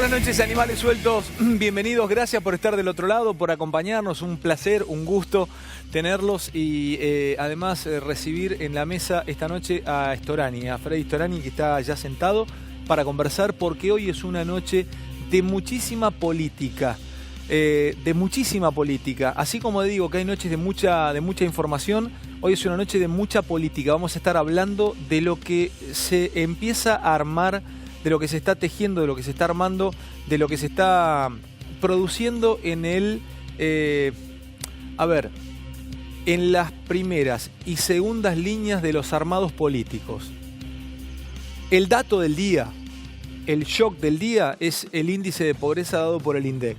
Buenas noches, animales sueltos. Bienvenidos, gracias por estar del otro lado, por acompañarnos. Un placer, un gusto tenerlos y además recibir en la mesa esta noche a Storani, a Freddy Storani, que está ya sentado para conversar, porque hoy es una noche de muchísima política. Así como digo que hay noches de mucha información, hoy es una noche de mucha política. Vamos a estar hablando de lo que se empieza a armar, de lo que se está tejiendo, de lo que se está armando, de lo que se está produciendo en en las primeras y segundas líneas de los armados políticos. El dato del día, el shock del día, es el índice de pobreza dado por el INDEC.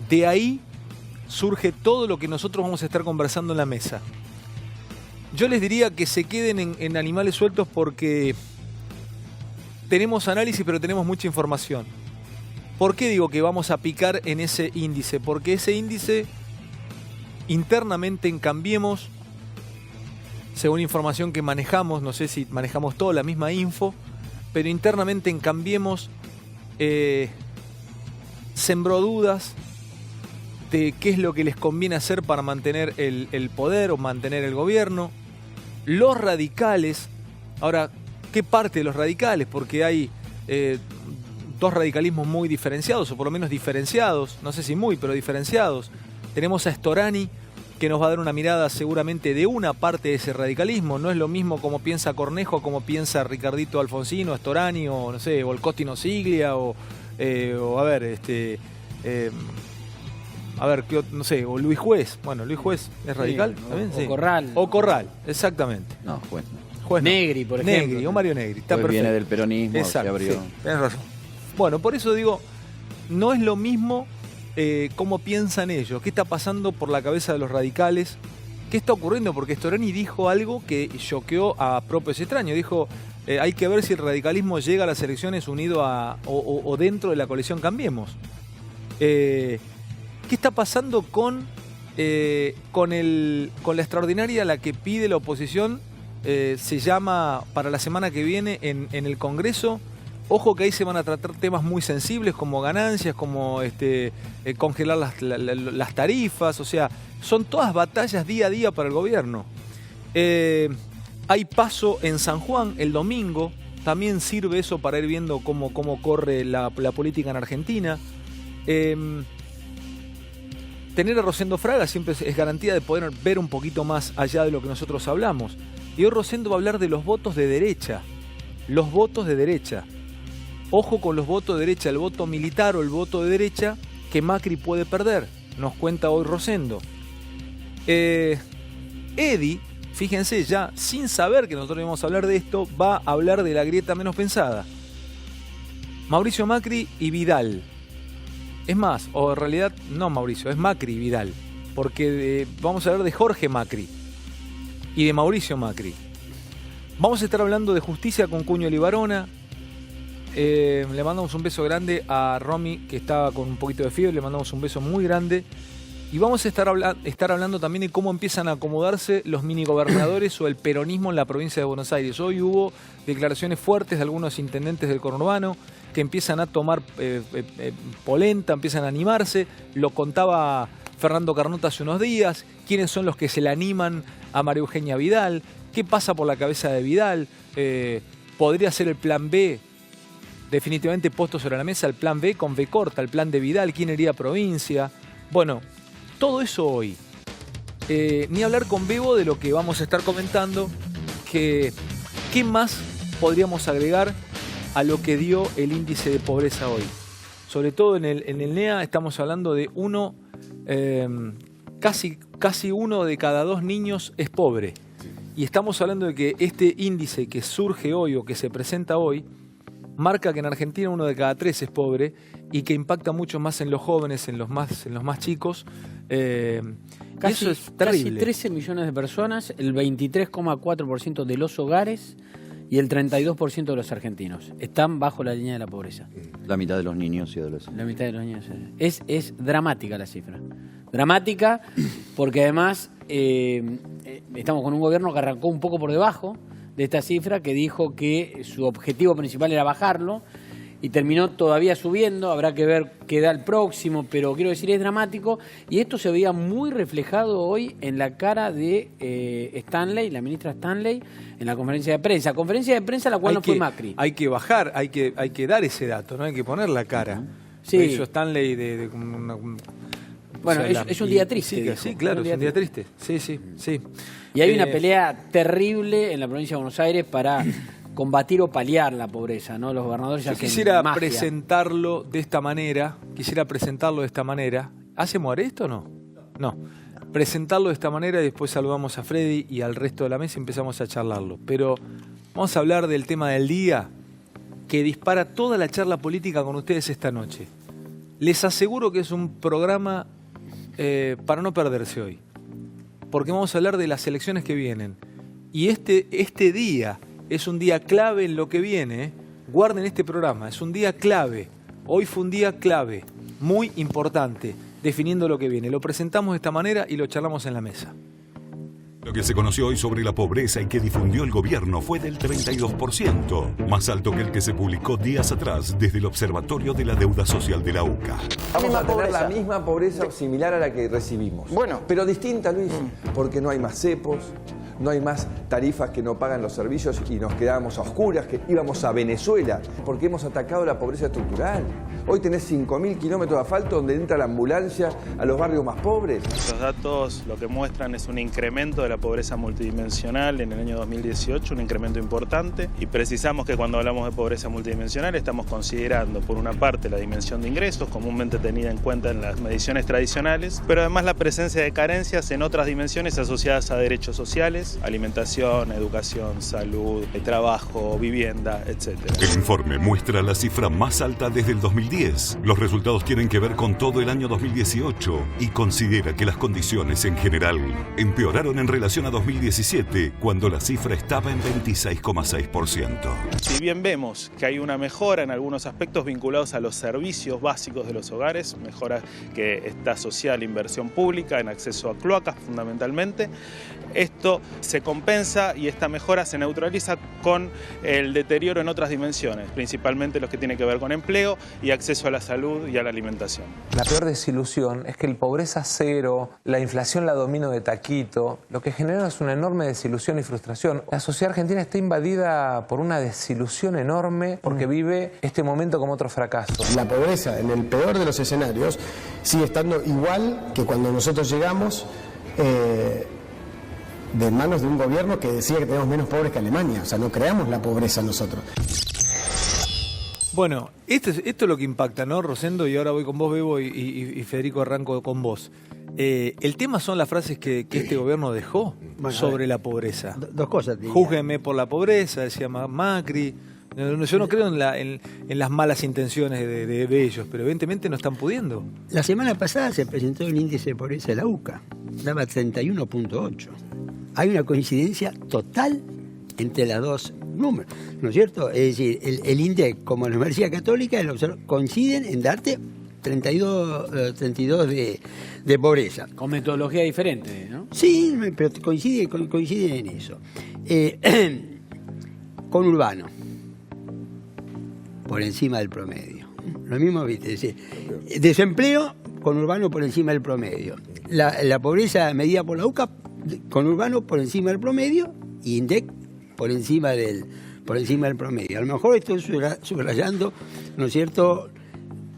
De ahí surge todo lo que nosotros vamos a estar conversando en la mesa. Yo les diría que se queden en animales sueltos porque tenemos análisis, pero tenemos mucha información. ¿Por qué digo que vamos a picar en ese índice? Porque ese índice, internamente en Cambiemos, según información que manejamos, no sé si manejamos toda la misma info, pero internamente en Cambiemos sembró dudas de qué es lo que les conviene hacer para mantener el poder o mantener el gobierno. Los radicales, ahora, ¿qué parte de los radicales? Porque hay dos radicalismos muy diferenciados, o por lo menos diferenciados, no sé si muy, pero diferenciados. Tenemos a Storani, que nos va a dar una mirada seguramente de una parte de ese radicalismo. No es lo mismo como piensa Cornejo, como piensa Ricardito Alfonsino, Storani, o no sé, o el Costino Siglia, o no sé, o Luis Juez. Bueno, Luis Juez es radical, sí, también, o sí. Corral. O Corral, exactamente. No, Juez no. Juez no. Negri, por ejemplo. Negri, o Mario Negri. Está Juez perfecto. viene del peronismo, exacto, se abrió. sí, tenés razón. Bueno, por eso digo, no es lo mismo cómo piensan ellos, qué está pasando por la cabeza de los radicales, qué está ocurriendo, porque Storani dijo algo que choqueó a propios extraños. Dijo, hay que ver si el radicalismo llega a las elecciones unido o dentro de la coalición Cambiemos. ¿Qué está pasando con la extraordinaria a la que pide la oposición? Se llama para la semana que viene en el Congreso. Ojo que ahí se van a tratar temas muy sensibles como ganancias, como congelar las tarifas. O sea, son todas batallas día a día para el gobierno. Hay paso en San Juan el domingo. También sirve eso para ir viendo cómo corre la política en Argentina. Tener a Rosendo Fraga siempre es garantía de poder ver un poquito más allá de lo que nosotros hablamos. Y hoy Rosendo va a hablar de los votos de derecha. Los votos de derecha. Ojo con los votos de derecha, el voto militar o el voto de derecha que Macri puede perder. Nos cuenta hoy Rosendo. Eddie, fíjense ya, sin saber que nosotros íbamos a hablar de esto, va a hablar de la grieta menos pensada. Mauricio Macri y Vidal. Es más, o en realidad no Mauricio, es Macri y Vidal. Porque vamos a hablar de Jorge Macri y de Mauricio Macri. Vamos a estar hablando de justicia con Cuño Libarona. Le mandamos un beso grande a Romy, que estaba con un poquito de fiebre. Le mandamos un beso muy grande. Y vamos a estar hablando también de cómo empiezan a acomodarse los minigobernadores o el peronismo en la provincia de Buenos Aires. Hoy hubo declaraciones fuertes de algunos intendentes del conurbano que empiezan a tomar polenta, empiezan a animarse. Lo contaba Fernando Carnota hace unos días. ¿Quiénes son los que se le animan a María Eugenia Vidal? ¿Qué pasa por la cabeza de Vidal? ¿Podría ser el plan B? Definitivamente puesto sobre la mesa el plan B con B corta, el plan de Vidal, quién iría a provincia. Bueno, todo eso hoy. Ni hablar con Bebo de lo que vamos a estar comentando. ¿Qué más podríamos agregar a lo que dio el índice de pobreza hoy? Sobre todo en el NEA estamos hablando de casi uno de cada 2 niños es pobre. Y estamos hablando de que este índice que surge hoy o que se presenta hoy marca que en Argentina 1 de cada 3 es pobre y que impacta mucho más en los jóvenes, en los más chicos. Eso es terrible. Casi 13 millones de personas, el 23,4% de los hogares y el 32% de los argentinos están bajo la línea de la pobreza. La mitad de los niños y adolescentes. La mitad de los niños. Es dramática la cifra. Dramática porque además estamos con un gobierno que arrancó un poco por debajo de esta cifra, que dijo que su objetivo principal era bajarlo, y terminó todavía subiendo. Habrá que ver qué da el próximo, pero quiero decir, es dramático. Y esto se veía muy reflejado hoy en la cara de Stanley, la ministra Stanley, en la conferencia de prensa. Conferencia de prensa a la cual no fue Macri. Hay que bajar, hay que dar ese dato, ¿no? Hay que poner la cara. Sí. Lo hizo Stanley Bueno, o sea, es un día triste. Sí, claro, es un día triste. Sí. Y hay una pelea terrible en la provincia de Buenos Aires para combatir o paliar la pobreza, ¿no? Los gobernadores ya quisiera presentarlo de esta manera. ¿Hacemos esto o no? No. Presentarlo de esta manera y después saludamos a Freddy y al resto de la mesa y empezamos a charlarlo. Pero vamos a hablar del tema del día que dispara toda la charla política con ustedes esta noche. Les aseguro que es un programa para no perderse hoy, porque vamos a hablar de las elecciones que vienen. Y este día es un día clave en lo que viene. Guarden este programa, es un día clave. Hoy fue un día clave, muy importante, definiendo lo que viene. Lo presentamos de esta manera y lo charlamos en la mesa. Lo que se conoció hoy sobre la pobreza y que difundió el gobierno fue del 32%, más alto que el que se publicó días atrás desde el Observatorio de la Deuda Social de la UCA. Vamos a tener la misma pobreza o similar a la que recibimos. Bueno. Pero distinta, Luis, porque no hay más cepos, no hay más tarifas que no pagan los servicios y nos quedábamos a oscuras, que íbamos a Venezuela, porque hemos atacado la pobreza estructural. Hoy tenés 5.000 kilómetros de asfalto donde entra la ambulancia a los barrios más pobres. Los datos lo que muestran es un incremento de la pobreza multidimensional en el año 2018, un incremento importante, y precisamos que cuando hablamos de pobreza multidimensional estamos considerando por una parte la dimensión de ingresos, comúnmente tenida en cuenta en las mediciones tradicionales, pero además la presencia de carencias en otras dimensiones asociadas a derechos sociales, alimentación, educación, salud, trabajo, vivienda, etc. El informe muestra la cifra más alta desde el 2010. Los resultados tienen que ver con todo el año 2018 y considera que las condiciones en general empeoraron en relación a 2017, cuando la cifra estaba en 26,6%. Si bien vemos que hay una mejora en algunos aspectos vinculados a los servicios básicos de los hogares, mejora que está asociada a la inversión pública en acceso a cloacas fundamentalmente, esto se compensa y esta mejora se neutraliza con el deterioro en otras dimensiones, principalmente los que tienen que ver con empleo y acceso a la salud y a la alimentación. La peor desilusión es que el pobreza cero, la inflación la domino de taquito, lo que genera es una enorme desilusión y frustración. La sociedad argentina está invadida por una desilusión enorme porque vive este momento como otro fracaso. La pobreza, en el peor de los escenarios, sigue estando igual que cuando nosotros llegamos de manos de un gobierno que decía que tenemos menos pobres que Alemania. O sea, no creamos la pobreza nosotros. Bueno, esto es lo que impacta, ¿no, Rosendo? Y ahora voy con vos, Bebo, y Federico, arranco con vos. El tema son las frases que este gobierno dejó sobre la pobreza. Dos cosas. Júzguenme por la pobreza, decía Macri. Yo no creo en las malas intenciones de ellos, pero evidentemente no están pudiendo. La semana pasada se presentó el índice de pobreza de la UCA. Daba 31.8. Hay una coincidencia total entre los dos números, ¿no es cierto? Es decir, el INDEC como la Universidad Católica coinciden en darte 32 de pobreza. Con metodología diferente, ¿no? Sí, pero coinciden en eso. Con Urbano, por encima del promedio. Lo mismo, ¿viste? Es decir, desempleo con Urbano por encima del promedio. La pobreza medida por la UCA con Urbano por encima del promedio y INDEC por encima del promedio. A lo mejor estoy subrayando, ¿no es cierto?,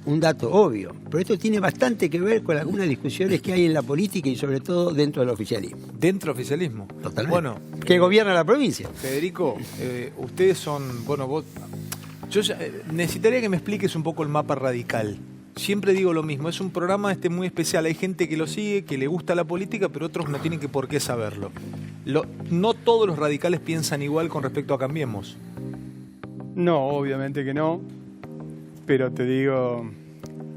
un dato obvio, pero esto tiene bastante que ver con algunas discusiones que hay en la política y sobre todo dentro del oficialismo. ¿Dentro del oficialismo? Totalmente. Bueno, que gobierna la provincia. Federico, ustedes son, vos, yo necesitaría que me expliques un poco el mapa radical. Siempre digo lo mismo, es un programa muy especial. Hay gente que lo sigue, que le gusta la política, pero otros no tienen por qué saberlo. No todos los radicales piensan igual con respecto a Cambiemos. No, obviamente que no, pero te digo,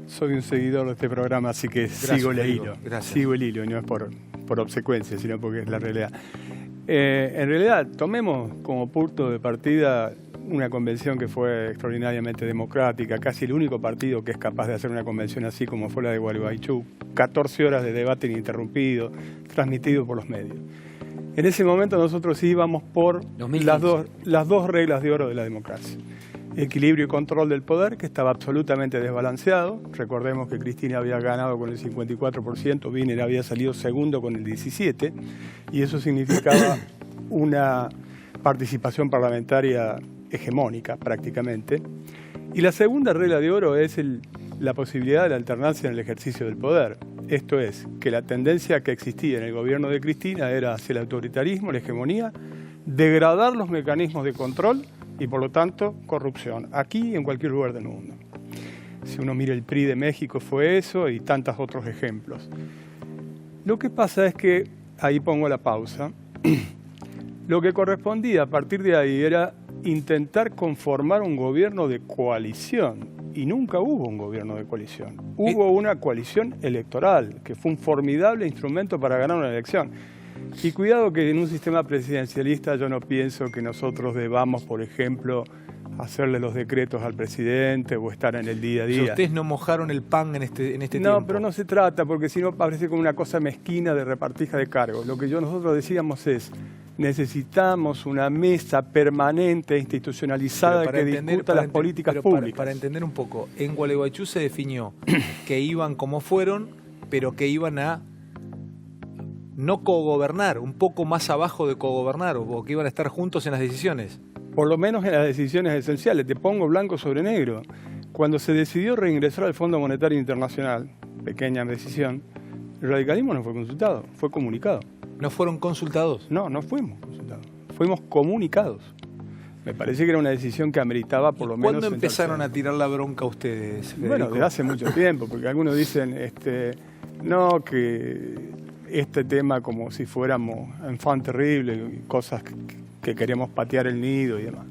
soy un seguidor de este programa, así que sigo el hilo. Sigo el hilo, y no es por obsecuencia, sino porque es la realidad. En realidad, tomemos como punto de partida una convención que fue extraordinariamente democrática, casi el único partido que es capaz de hacer una convención así como fue la de Gualeguaychú, 14 horas de debate ininterrumpido, transmitido por los medios. En ese momento nosotros íbamos por las dos reglas de oro de la democracia. equilibrio y control del poder que estaba absolutamente desbalanceado. Recordemos que Cristina había ganado con el 54%, Wiener había salido segundo con el 17%, y eso significaba una participación parlamentaria hegemónica prácticamente. Y la segunda regla de oro es la posibilidad de la alternancia en el ejercicio del poder. Esto es, que la tendencia que existía en el gobierno de Cristina era hacia el autoritarismo, la hegemonía, degradar los mecanismos de control y, por lo tanto, corrupción, aquí y en cualquier lugar del mundo. Si uno mira el PRI de México fue eso y tantos otros ejemplos. Lo que pasa es que, ahí pongo la pausa, lo que correspondía a partir de ahí era intentar conformar un gobierno de coalición. Y nunca hubo un gobierno de coalición. Hubo una coalición electoral, que fue un formidable instrumento para ganar una elección. Y cuidado que en un sistema presidencialista yo no pienso que nosotros debamos, por ejemplo, hacerle los decretos al presidente o estar en el día a día. Ustedes no mojaron el pan en este tiempo. No, pero no se trata, porque si no parece como una cosa mezquina de repartija de cargos. Lo que nosotros decíamos es, necesitamos una mesa permanente, institucionalizada, que discuta las políticas públicas. Para entender un poco, en Gualeguaychú se definió que iban como fueron, pero que iban a no cogobernar, un poco más abajo de cogobernar, o que iban a estar juntos en las decisiones. Por lo menos en las decisiones esenciales. Te pongo blanco sobre negro. Cuando se decidió reingresar al Fondo Monetario Internacional, pequeña decisión, el radicalismo no fue consultado, fue comunicado. ¿No fueron consultados? No, no fuimos consultados. Fuimos comunicados. Me parece que era una decisión que ameritaba por lo menos... ¿Cuándo empezaron a tirar la bronca ustedes, Federico? Bueno, desde hace mucho tiempo, porque algunos dicen, no, que este tema como si fuéramos enfant terrible, cosas que queremos patear el nido y demás.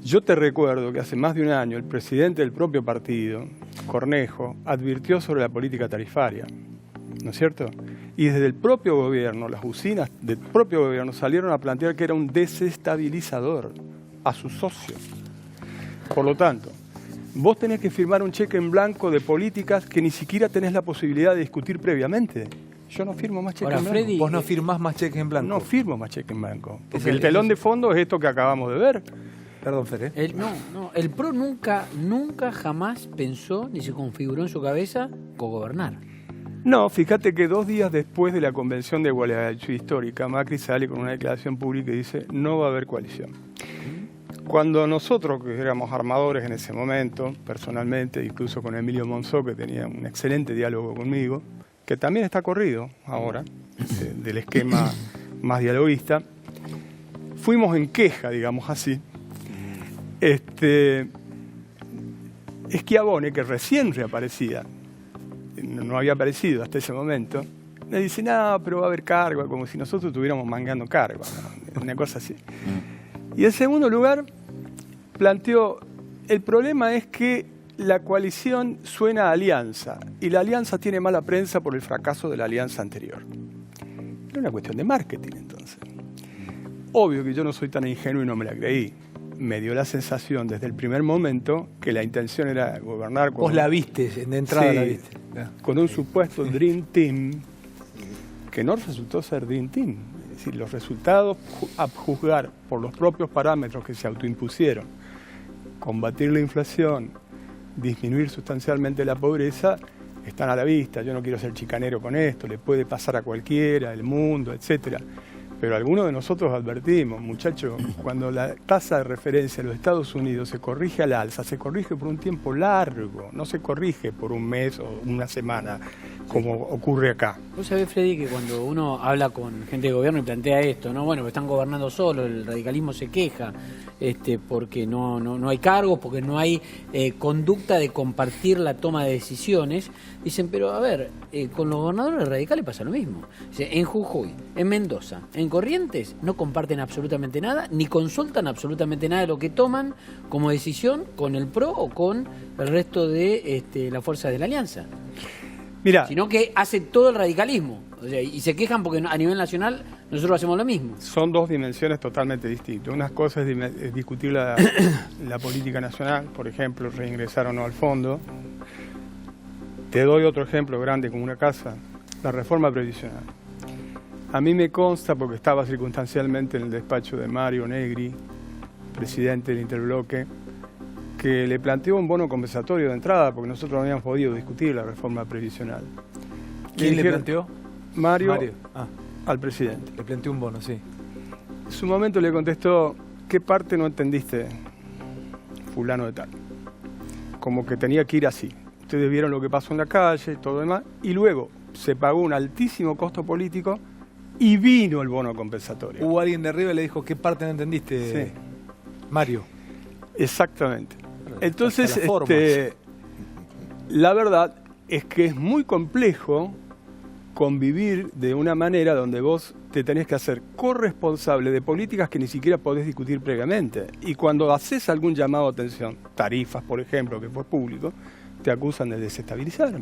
Yo te recuerdo que hace más de un año el presidente del propio partido, Cornejo, advirtió sobre la política tarifaria, ¿no es cierto? Y desde el propio gobierno, las usinas del propio gobierno salieron a plantear que era un desestabilizador a sus socios. Por lo tanto, vos tenés que firmar un cheque en blanco de políticas que ni siquiera tenés la posibilidad de discutir previamente. Yo no firmo más cheques en blanco. Freddy, ¿vos no firmás más cheques en blanco? No firmo más cheques en blanco. Porque el telón de fondo es esto que acabamos de ver. Perdón, Fede. El PRO nunca jamás pensó, ni se configuró en su cabeza, cogobernar. No, fíjate que 2 días después de la convención de Gualeguaychú histórica, Macri sale con una declaración pública y dice, no va a haber coalición. Cuando nosotros, que éramos armadores en ese momento, personalmente, incluso con Emilio Monzó, que tenía un excelente diálogo conmigo, que también está corrido ahora, del esquema más dialoguista, fuimos en queja, digamos así. Schiavone, que recién reaparecía, no había aparecido hasta ese momento, me dice, no, pero va a haber cargo, como si nosotros estuviéramos mangando cargo, ¿no? Una cosa así. Y en segundo lugar, planteó, el problema es que la coalición suena a alianza, y la alianza tiene mala prensa por el fracaso de la alianza anterior. Era una cuestión de marketing, entonces. Obvio que yo no soy tan ingenuo y no me la creí. Me dio la sensación desde el primer momento que la intención era gobernar con... Vos la viste, de entrada, sí, la viste. Con un supuesto Dream Team que no resultó ser Dream Team. Es decir, los resultados a juzgar por los propios parámetros que se autoimpusieron, combatir la inflación, disminuir sustancialmente la pobreza, están a la vista. Yo no quiero ser chicanero con esto, le puede pasar a cualquiera, el mundo, etcétera. Pero algunos de nosotros advertimos, muchachos, cuando la tasa de referencia de los Estados Unidos se corrige al alza, se corrige por un tiempo largo, no se corrige por un mes o una semana, como ocurre acá. Vos sabés, Freddy, que cuando uno habla con gente de gobierno y plantea esto, ¿no? Bueno, están gobernando solos, el radicalismo se queja, porque no hay cargos, porque no hay conducta de compartir la toma de decisiones. Dicen, pero a ver, con los gobernadores radicales pasa lo mismo. En Jujuy, en Mendoza, en Corrientes, no comparten absolutamente nada, ni consultan absolutamente nada de lo que toman como decisión con el PRO o con el resto de la fuerza de la alianza. Mirá, sino que hace todo el radicalismo. O sea, y se quejan porque a nivel nacional nosotros hacemos lo mismo. Son dos dimensiones totalmente distintas. Una cosa es discutir la política nacional, por ejemplo, reingresar o no al fondo. Te doy otro ejemplo grande como una casa, la reforma previsional. A mí me consta, porque estaba circunstancialmente en el despacho de Mario Negri, presidente del Interbloque, que le planteó un bono compensatorio de entrada, porque nosotros no habíamos podido discutir la reforma previsional. ¿Quién le planteó? Mario. Al presidente. Le planteó un bono, sí. En su momento le contestó, ¿qué parte no entendiste, fulano de tal? Como que tenía que ir así. Ustedes vieron lo que pasó en la calle y todo demás, y luego se pagó un altísimo costo político y vino el bono compensatorio. Hubo alguien de arriba y le dijo, ¿qué parte no entendiste, sí. Mario? Exactamente. Entonces, la verdad es que es muy complejo convivir de una manera donde vos te tenés que hacer corresponsable de políticas que ni siquiera podés discutir previamente. Y cuando haces algún llamado a atención, tarifas, por ejemplo, que fue público, te acusan de desestabilizar.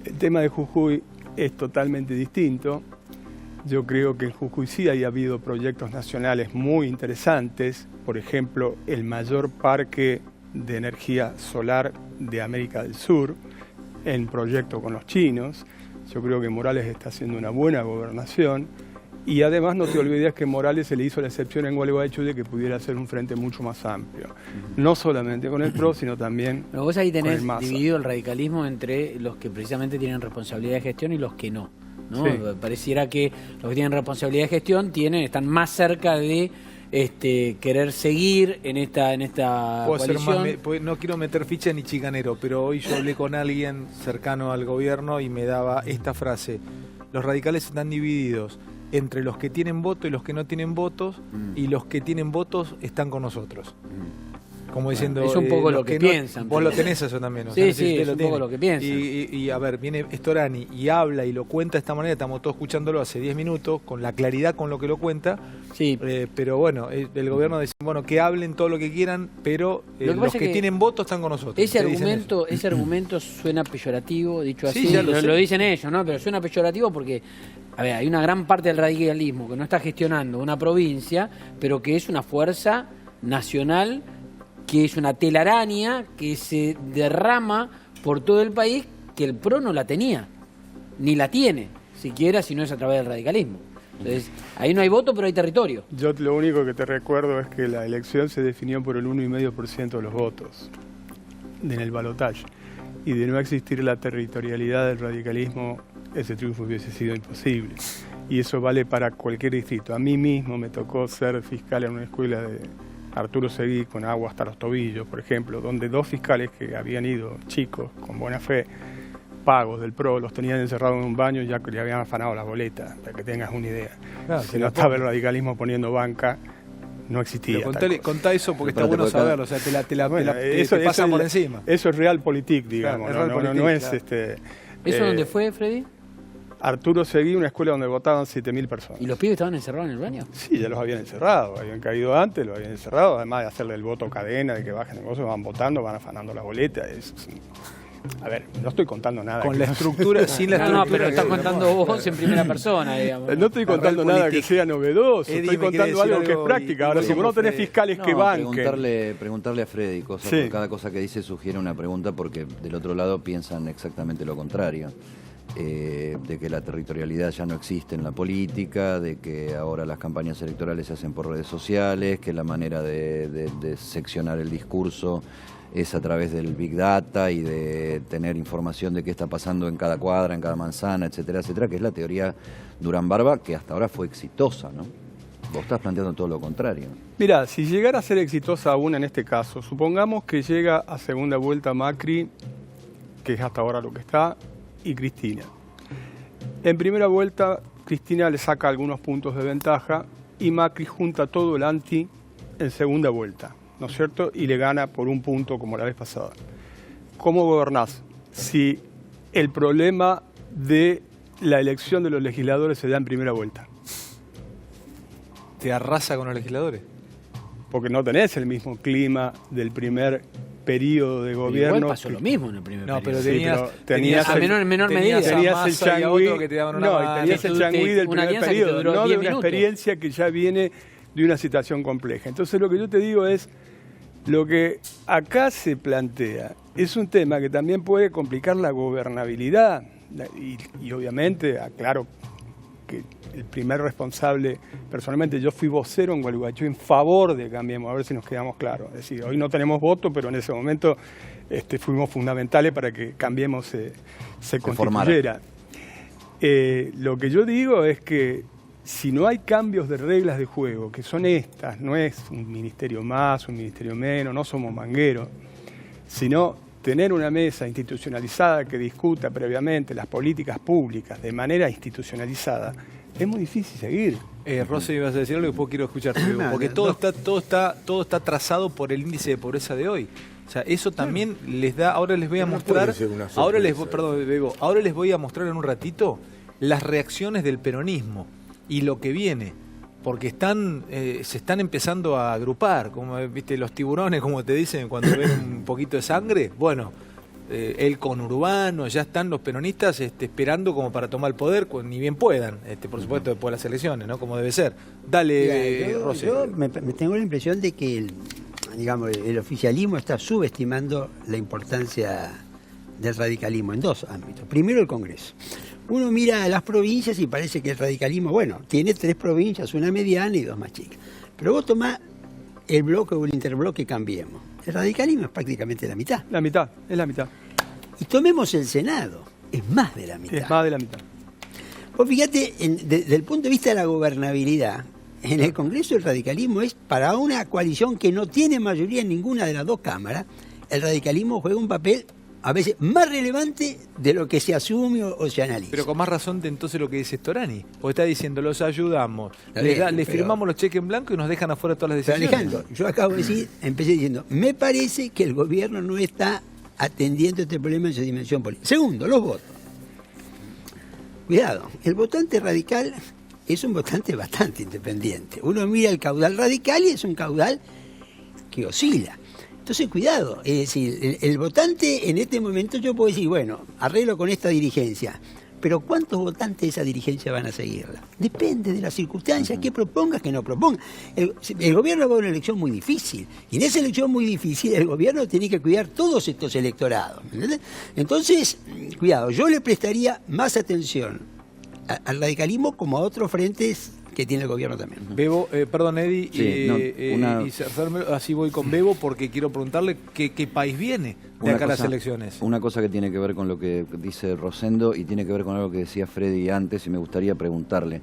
El tema de Jujuy es totalmente distinto. Yo creo que en Jujuy sí ha habido proyectos nacionales muy interesantes. Por ejemplo, el mayor parque de energía solar de América del Sur, en proyecto con los chinos. Yo creo que Morales está haciendo una buena gobernación. Y además no te olvides que Morales se le hizo la excepción en Gualeguaychú de que pudiera hacer un frente mucho más amplio. No solamente con el PRO, sino también Pero vos ahí tenés con el MASA. dividido el radicalismo entre los que precisamente tienen responsabilidad de gestión y los que no. ¿No? Sí. Pareciera que los que tienen responsabilidad de gestión están más cerca de querer seguir en esta coalición. No quiero meter ficha ni chicanero, pero hoy yo hablé con alguien cercano al gobierno y me daba esta frase: los radicales están divididos entre los que tienen voto y los que no tienen votos, y los que tienen votos están con nosotros. Como diciendo, es un poco lo que piensan. Vos lo tenés eso también. Sí, sí, es un poco lo que piensan. Y a ver, viene Storani y habla y lo cuenta de esta manera, estamos todos escuchándolo hace 10 minutos, con la claridad con lo que lo cuenta. Sí. Pero bueno, el gobierno dice, bueno, que hablen todo lo que quieran, pero los que tienen votos están con nosotros. Ese argumento suena peyorativo, dicho así. Sí, ya lo dicen ellos, ¿no? Pero suena peyorativo porque, a ver, hay una gran parte del radicalismo que no está gestionando una provincia, pero que es una fuerza nacional, que es una telaraña que se derrama por todo el país, que el PRO no la tenía, ni la tiene, siquiera si no es a través del radicalismo. Entonces, ahí no hay voto, pero hay territorio. Yo lo único que te recuerdo es que la elección se definió por el 1,5% de los votos en el balotaje. Y de no existir la territorialidad del radicalismo, ese triunfo hubiese sido imposible. Y eso vale para cualquier distrito. A mí mismo me tocó ser fiscal en una escuela de Arturo Seguí con agua hasta los tobillos, por ejemplo, donde 2 fiscales que habían ido, chicos, con buena fe, pagos del PRO, los tenían encerrados en un baño ya que le habían afanado las boletas, para que tengas una idea. Claro, si no estaba el radicalismo poniendo banca, no existía. Contá eso porque está bueno saberlo, o sea, te pasa por encima. Eso es realpolitik, digamos, claro, no es ¿Eso dónde fue, Freddy? Arturo Seguí, una escuela donde votaban 7.000 personas. ¿Y los pibes estaban encerrados en el baño? Sí, ya los habían encerrado, habían caído antes, los habían encerrado, además de hacerle el voto cadena, de que bajen negocios, van votando, van afanando las boletas. A ver, no estoy contando nada. Con la estructura, sin la estructura. No, pero estás contando vos en primera persona, digamos. No estoy contando nada que sea novedoso, estoy contando algo que es práctica. Ahora, si vos no tenés fiscales que banquen... Preguntarle a Freddy, por cada cosa que dice sugiere una pregunta, porque del otro lado piensan exactamente lo contrario. De que la territorialidad ya no existe en la política, de que ahora las campañas electorales se hacen por redes sociales, que la manera de seccionar el discurso es a través del Big Data y de tener información de qué está pasando en cada cuadra, en cada manzana, etcétera, etcétera, que es la teoría Durán Barba, que hasta ahora fue exitosa, ¿no? Vos estás planteando todo lo contrario. Mira, si llegara a ser exitosa aún en este caso, supongamos que llega a segunda vuelta Macri, que es hasta ahora lo que está, y Cristina. En primera vuelta, Cristina le saca algunos puntos de ventaja y Macri junta todo el anti en segunda vuelta, ¿no es cierto? Y le gana por 1 punto como la vez pasada. ¿Cómo gobernás? Si el problema de la elección de los legisladores se da en primera vuelta. ¿Te arrasa con los legisladores? Porque no tenés el mismo clima del primer periodo de gobierno. Igual pasó lo mismo en el primer periodo. Pero tenías en menor medida. Tenías el changüí, tenías el changüí del una primer periodo, no de una minutos. experiencia que ya viene de una situación compleja. Entonces lo que yo te digo es, lo que acá se plantea es un tema que también puede complicar la gobernabilidad y obviamente, aclaro, que el primer responsable, personalmente yo fui vocero en Gualeguaychú en favor de Cambiemos, a ver si nos quedamos claros. Es decir, hoy no tenemos voto, pero en ese momento fuimos fundamentales para que Cambiemos se constituyera. Lo que yo digo es que si no hay cambios de reglas de juego, que son estas, no es un ministerio más, un ministerio menos, no somos mangueros, sino tener una mesa institucionalizada que discuta previamente las políticas públicas de manera institucionalizada, es muy difícil seguir. Rosy, ibas a decir algo y después quiero escucharte, porque todo está trazado por el índice de pobreza de hoy. O sea, eso también les da, ahora les voy a mostrar, ahora les voy a mostrar en un ratito las reacciones del peronismo y lo que viene. Porque se están empezando a agrupar, como viste los tiburones, como te dicen cuando ven un poquito de sangre. Bueno, el conurbano, ya están los peronistas esperando como para tomar el poder, ni bien puedan, por supuesto después de las elecciones, ¿no? Como debe ser. Dale, Rosy. Yo me tengo la impresión de que el oficialismo está subestimando la importancia del radicalismo en dos ámbitos. Primero, el Congreso. Uno mira a las provincias y parece que el radicalismo, bueno, tiene 3 provincias, una mediana y 2 más chicas. Pero vos tomás el bloque o el interbloque Cambiemos. El radicalismo es prácticamente la mitad. La mitad, es la mitad. Y tomemos el Senado, es más de la mitad. Es más de la mitad. Vos fíjate, desde el punto de vista de la gobernabilidad, en el Congreso el radicalismo es, para una coalición que no tiene mayoría en ninguna de las 2 cámaras, el radicalismo juega un papel a veces más relevante de lo que se asume o se analiza. Pero con más razón de entonces lo que dice Storani, porque está diciendo, los ayudamos, les firmamos los cheques en blanco y nos dejan afuera todas las decisiones. Alejandro, yo acabo de decir, empecé diciendo, me parece que el gobierno no está atendiendo este problema en su dimensión política. Segundo, los votos. Cuidado, el votante radical es un votante bastante independiente. Uno mira el caudal radical y es un caudal que oscila. Entonces, cuidado, es decir, el votante en este momento yo puedo decir, bueno, arreglo con esta dirigencia, pero ¿cuántos votantes de esa dirigencia van a seguirla? Depende de las circunstancias, qué propongas, qué no propongas. El gobierno va a una elección muy difícil, y en esa elección muy difícil el gobierno tiene que cuidar todos estos electorados, ¿entendés? Entonces, cuidado, yo le prestaría más atención al radicalismo como a otros frentes que tiene el gobierno también. Bebo, perdón Eddie, sí, así voy con Bebo porque quiero preguntarle qué país viene de acá a las elecciones. Una cosa que tiene que ver con lo que dice Rosendo y tiene que ver con algo que decía Freddy antes y me gustaría preguntarle.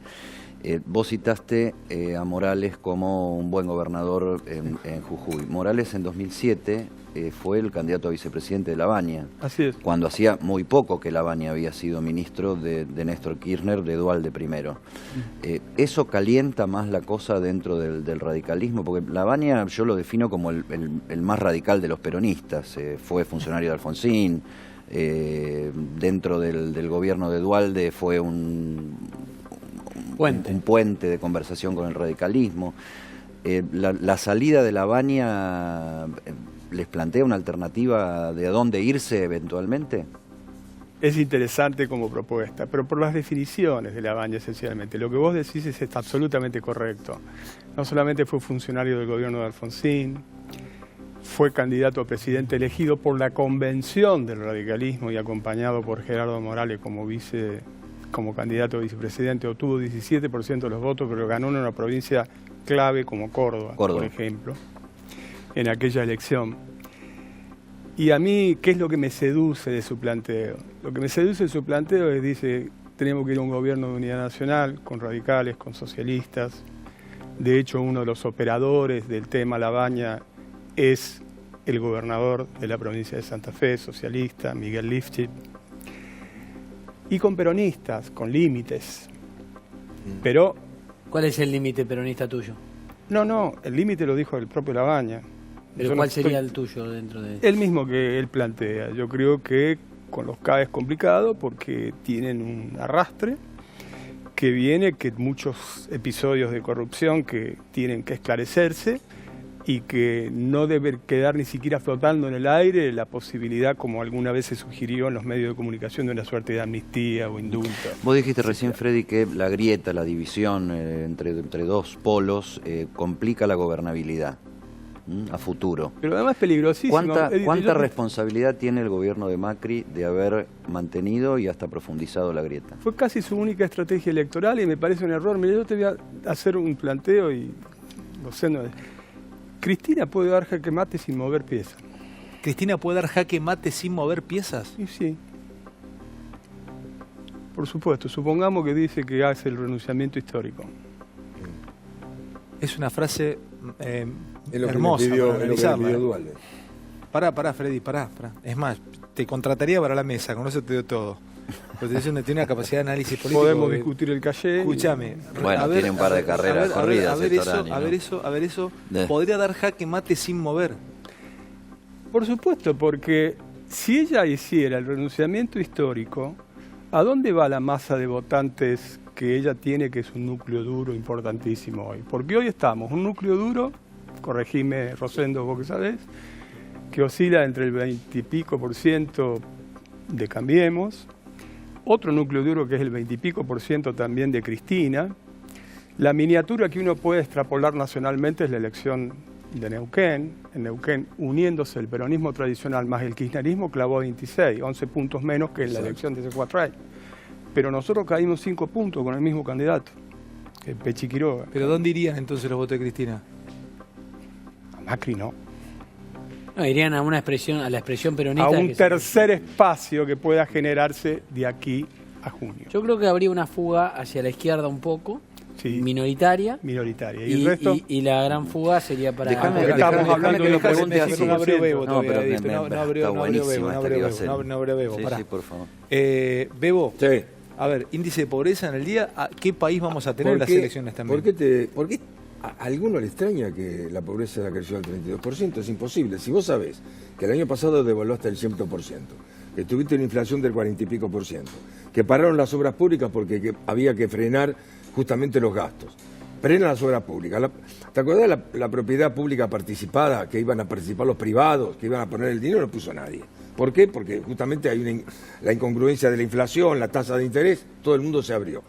Vos citaste a Morales como un buen gobernador en Jujuy. Morales en 2007 fue el candidato a vicepresidente de Lavagna. Así es. Cuando hacía muy poco que Lavagna había sido ministro de Néstor Kirchner, de Duhalde primero. ¿Eso calienta más la cosa dentro del radicalismo? Porque Lavagna yo lo defino como el más radical de los peronistas. Fue funcionario de Alfonsín, dentro del gobierno de Duhalde fue un puente de conversación con el radicalismo. La salida de Lavagna les plantea una alternativa de a dónde irse eventualmente. Es interesante como propuesta, pero por las definiciones de Lavagna esencialmente. Lo que vos decís es absolutamente correcto. No solamente fue funcionario del gobierno de Alfonsín, fue candidato a presidente elegido por la convención del radicalismo y acompañado por Gerardo Morales como candidato a vicepresidente, obtuvo 17% de los votos, pero ganó en una provincia clave como Córdoba, por ejemplo, en aquella elección. Y a mí, ¿qué es lo que me seduce de su planteo? Lo que me seduce de su planteo es, dice, tenemos que ir a un gobierno de unidad nacional, con radicales, con socialistas. De hecho, uno de los operadores del tema Lavagna es el gobernador de la provincia de Santa Fe, socialista, Miguel Lifchit. Y con peronistas, con límites. Pero... ¿Cuál es el límite peronista tuyo? No, el límite lo dijo el propio Lavagna. ¿Pero cuál sería el tuyo dentro de...? El mismo que él plantea. Yo creo que con los CAE es complicado porque tienen un arrastre que viene, que muchos episodios de corrupción que tienen que esclarecerse y que no debe quedar ni siquiera flotando en el aire la posibilidad, como alguna vez se sugirió en los medios de comunicación, de una suerte de amnistía o indulto. Vos dijiste recién, Freddy, que la grieta, la división entre dos polos complica la gobernabilidad. a futuro. Pero además es peligrosísimo. ¿Cuánta responsabilidad tiene el gobierno de Macri de haber mantenido y hasta profundizado la grieta? Fue casi su única estrategia electoral y me parece un error. Mira, yo te voy a hacer un planteo y no sé, Cristina puede dar jaque mate sin mover piezas. ¿Cristina puede dar jaque mate sin mover piezas? Sí. Por supuesto, supongamos que dice que hace el renunciamiento histórico. Es una frase es lo hermosa que para analizarla. Dualde. Pará, Freddy, pará. Es más, te contrataría para la mesa, con eso te doy todo. Porque tiene una capacidad de análisis político. Podemos discutir el calle. Escúchame. Bueno, tiene un par de carreras corridas. A ver eso. ¿Podría dar jaque mate sin mover? Por supuesto, porque si ella hiciera el renunciamiento histórico, ¿a dónde va la masa de votantes que ella tiene, que es un núcleo duro importantísimo hoy? Porque hoy estamos, un núcleo duro, corregime Rosendo, vos que sabés, que oscila entre el 20 y pico % de Cambiemos, otro núcleo duro que es el 20 y pico % también de Cristina. La miniatura que uno puede extrapolar nacionalmente es la elección de Neuquén. En Neuquén, uniéndose el peronismo tradicional más el kirchnerismo, clavó 26, 11 puntos menos que en la elección de hace 4 años. Pero nosotros caímos 5 puntos con el mismo candidato, el Pechi Quiroga. ¿Pero dónde irían entonces los votos de Cristina? A Macri no. No, irían a la expresión peronista. A un tercer espacio que pueda generarse de aquí a junio. Yo creo que habría una fuga hacia la izquierda un poco, minoritaria. ¿Y el resto? Y la gran fuga sería para... Déjame que lo pregunte así. No abrió Bebo No, pero no abrió Bebo. Sí, por favor. Bebo, Sí. a ver, índice de pobreza en el día, ¿qué país vamos a tener en las elecciones también? ¿Por qué a alguno le extraña que la pobreza haya crecido al 32%? Es imposible. Si vos sabés que el año pasado devaluaste el 100%, que tuviste una inflación del 40 y pico %, que pararon las obras públicas porque había que frenar justamente los gastos. Frenan las obras públicas. ¿Te acordás de la propiedad pública participada, que iban a participar los privados, que iban a poner el dinero? No puso nadie. ¿Por qué? Porque justamente hay la incongruencia de la inflación, la tasa de interés, todo el mundo se abrió.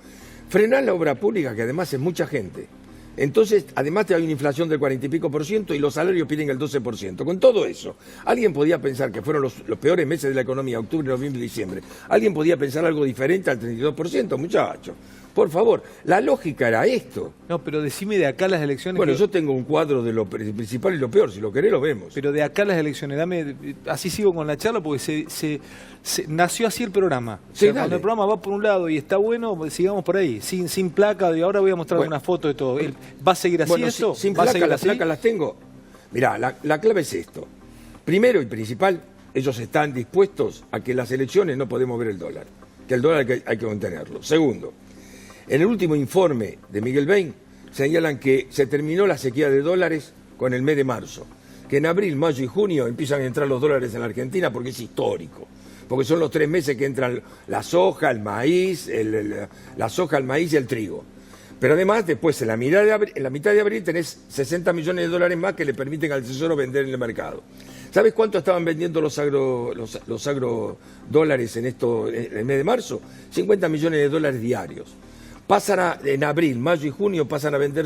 Frenar la obra pública, que además es mucha gente. Entonces, además hay una inflación del 40 y pico % y los salarios piden el 12%. Con todo eso, alguien podía pensar que fueron los peores meses de la economía, octubre, noviembre y diciembre. Alguien podía pensar algo diferente al 32%, muchachos. Por favor, la lógica era esto. No, pero decime de acá las elecciones... Bueno, yo tengo un cuadro de lo principal y lo peor, si lo querés lo vemos. Pero de acá las elecciones, así sigo con la charla porque nació así el programa. Sí, cuando el programa va por un lado y está bueno, sigamos por ahí, sin placa, y ahora voy a mostrar una foto de todo. ¿Va a seguir así esto? Sin placa, las placas las tengo. Mirá, la clave es esto. Primero y principal, ellos están dispuestos a que las elecciones no podemos ver el dólar, que el dólar hay que mantenerlo. Segundo, en el último informe de Miguel Bain señalan que se terminó la sequía de dólares con el mes de marzo, que en abril, mayo y junio empiezan a entrar los dólares en la Argentina porque es histórico, porque son los 3 meses que entran la soja, el maíz, la soja, el maíz y el trigo. Pero además, después, en la mitad de abril tenés 60 millones de dólares más que le permiten al Tesoro vender en el mercado. ¿Sabes cuánto estaban vendiendo los agrodólares en el mes de marzo? 50 millones de dólares diarios. En abril, mayo y junio pasan a vender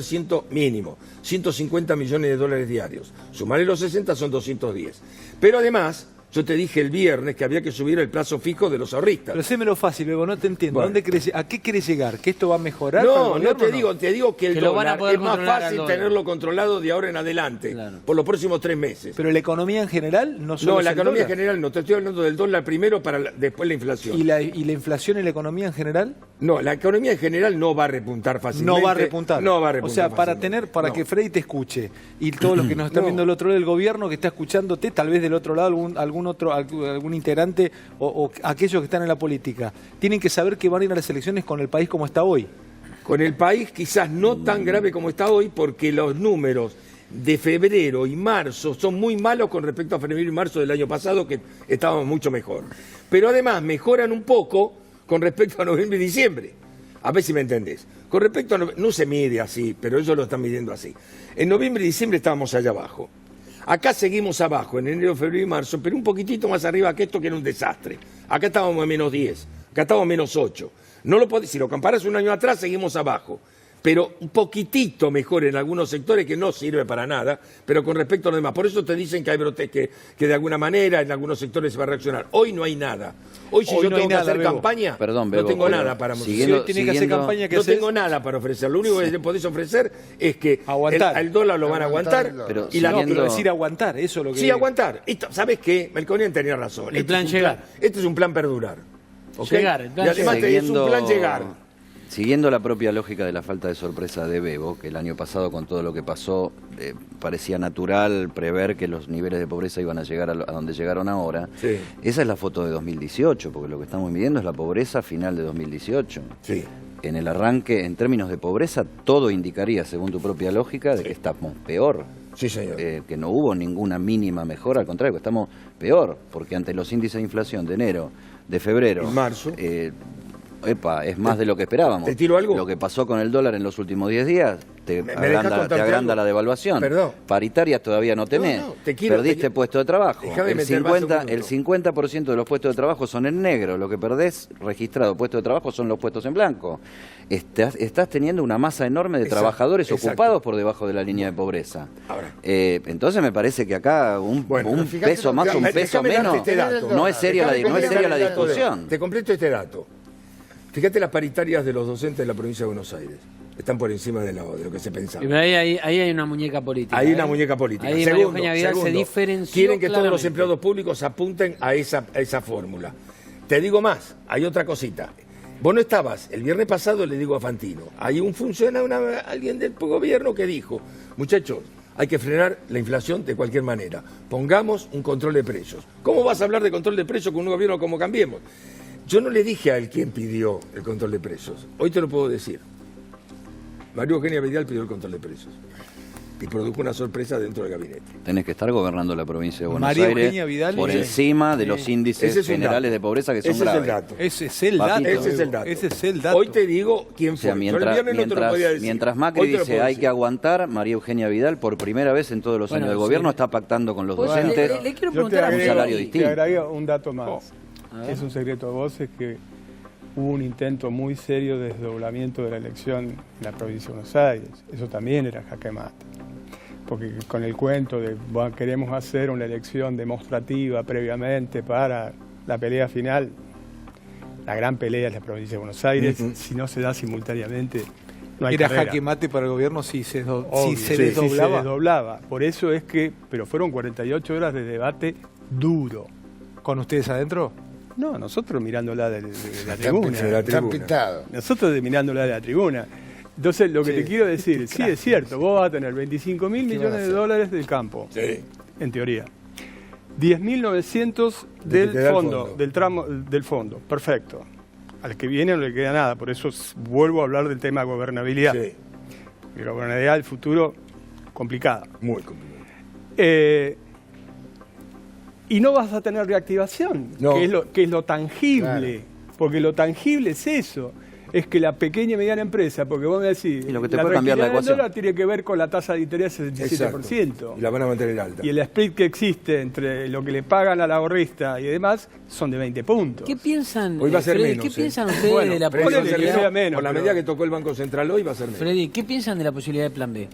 mínimo 150 millones de dólares diarios. Sumarle los 60 son 210. Pero además, yo te dije el viernes que había que subir el plazo fijo de los ahorristas. Pero sémelo fácil, Bebo, no te entiendo. Bueno. ¿A qué querés llegar? ¿Que esto va a mejorar? No te digo que el lo van a dólar poder es más controlar fácil al dólar. tenerlo controlado de ahora en adelante, Claro. por los próximos 3 meses. Pero la economía en general no solo No, es la el economía en dólar. general no, te estoy hablando del dólar primero para después la inflación. ¿Y la inflación en la economía en general? No, la economía en general no va a repuntar fácilmente. No va a repuntar. No va a repuntar O sea, fácilmente. para No. que Freddy te escuche y todos los que nos están No. viendo del otro lado del gobierno, que está escuchándote, tal vez del otro lado algún integrante o aquellos que están en la política, tienen que saber que van a ir a las elecciones con el país como está hoy. Con el país quizás no tan grave como está hoy, porque los números de febrero y marzo son muy malos con respecto a febrero y marzo del año pasado, que estábamos mucho mejor. Pero además mejoran un poco con respecto a noviembre y diciembre. A ver si me entendés. Con respecto a no se mide así, pero ellos lo están midiendo así. En noviembre y diciembre estábamos allá abajo. Acá seguimos abajo, en enero, febrero y marzo, pero un poquitito más arriba que esto, que era un desastre. Acá estábamos a -10, acá estábamos a -8. Si lo comparas un año atrás, seguimos abajo. pero un poquitito mejor en algunos sectores que no sirve para nada, pero con respecto a los demás. Por eso te dicen que hay brotes que de alguna manera en algunos sectores se va a reaccionar. Hoy no hay nada. Hoy si yo tengo que hacer campaña, no tengo nada para mostrar. No tengo nada para ofrecer. Lo único que le podés ofrecer es que el dólar lo van a aguantar. Pero decir aguantar, eso es lo que... Sí, aguantar. ¿Sabes qué? Melconian tenía razón. El plan llegar. Este es un plan perdurar. ¿Okay? Llegar, el plan y además es un plan llegar. Siguiendo la propia lógica de la falta de sorpresa de Bebo, que el año pasado con todo lo que pasó parecía natural prever que los niveles de pobreza iban a llegar a donde llegaron ahora, sí. Esa es la foto de 2018, porque lo que estamos midiendo es la pobreza final de 2018. Sí. En el arranque, en términos de pobreza, todo indicaría, según tu propia lógica, de que estamos peor. Sí, señor. Que no hubo ninguna mínima mejora, al contrario, que estamos peor, porque ante los índices de inflación de enero, de febrero... En marzo... es más de lo que esperábamos. ¿Te tiro algo? Lo que pasó con el dólar en los últimos 10 días, te agranda la devaluación. Perdón. Paritarias todavía no tenés. Perdiste puesto de trabajo. El 50% de los puestos de trabajo son en negro. Lo que perdés registrado puestos de trabajo son los puestos en blanco. Estás teniendo una masa enorme de trabajadores ocupados por debajo de la línea de pobreza. Entonces me parece que acá un peso más, un peso menos, no es seria la discusión. Te completo este dato. Fíjate las paritarias de los docentes de la provincia de Buenos Aires. Están por encima de lo que se pensaba. Pero ahí hay una muñeca política. Hay una muñeca política. Ahí María Eugenia Vidal se diferenció. Quieren que todos los empleados públicos apunten a esa fórmula. Te digo más, hay otra cosita. Vos no estabas, el viernes pasado le digo a Fantino, hay un funcionario, alguien del gobierno que dijo, muchachos, hay que frenar la inflación de cualquier manera. Pongamos un control de precios. ¿Cómo vas a hablar de control de precios con un gobierno como Cambiemos? Yo no le dije a él quién pidió el control de precios. Hoy te lo puedo decir. María Eugenia Vidal pidió el control de precios. Y produjo una sorpresa dentro del gabinete. Tenés que estar gobernando la provincia de Buenos Aires por encima de los índices generales de pobreza que son graves. Ese es el dato. Hoy te digo quién fue. Mientras Macri dice hay que aguantar, María Eugenia Vidal por primera vez en todos los años del gobierno está pactando con los docentes le quiero preguntar un salario distinto. Te agrego un dato más. Es un secreto a voces que hubo un intento muy serio de desdoblamiento de la elección en la provincia de Buenos Aires. Eso también era jaque mate. Porque con el cuento de queremos hacer una elección demostrativa previamente para la pelea final, la gran pelea es la provincia de Buenos Aires, si no se da simultáneamente, no hay Era carrera. jaque mate para el gobierno si se desdoblaba. se desdoblaba. Por eso es que, pero fueron 48 horas de debate duro. ¿Con ustedes adentro? No, nosotros mirándola de la tribuna. Nosotros mirándola de la tribuna. Entonces, lo que te quiero decir, sí es cierto, vos vas a tener 25.000 millones de dólares del campo, en teoría. 10.900 del fondo, perfecto. Al que viene no le queda nada, por eso vuelvo a hablar del tema de gobernabilidad. La gobernabilidad del futuro, complicada. Muy complicada. Y no vas a tener reactivación, que es lo tangible, porque lo tangible es eso, es que la pequeña y mediana empresa, porque vos me decís, lo que te puede cambiar la ecuación dólar tiene que ver con la tasa de interés del 17%. Y la van a mantener alta. Y el split que existe entre lo que le pagan al ahorrista y demás son de 20 puntos. ¿Qué piensan, hoy va a ser Freddy, menos, ¿qué piensan ustedes de la posibilidad? Por la medida que tocó el Banco Central hoy va a ser menos. Freddy, ¿qué piensan de la posibilidad de plan B?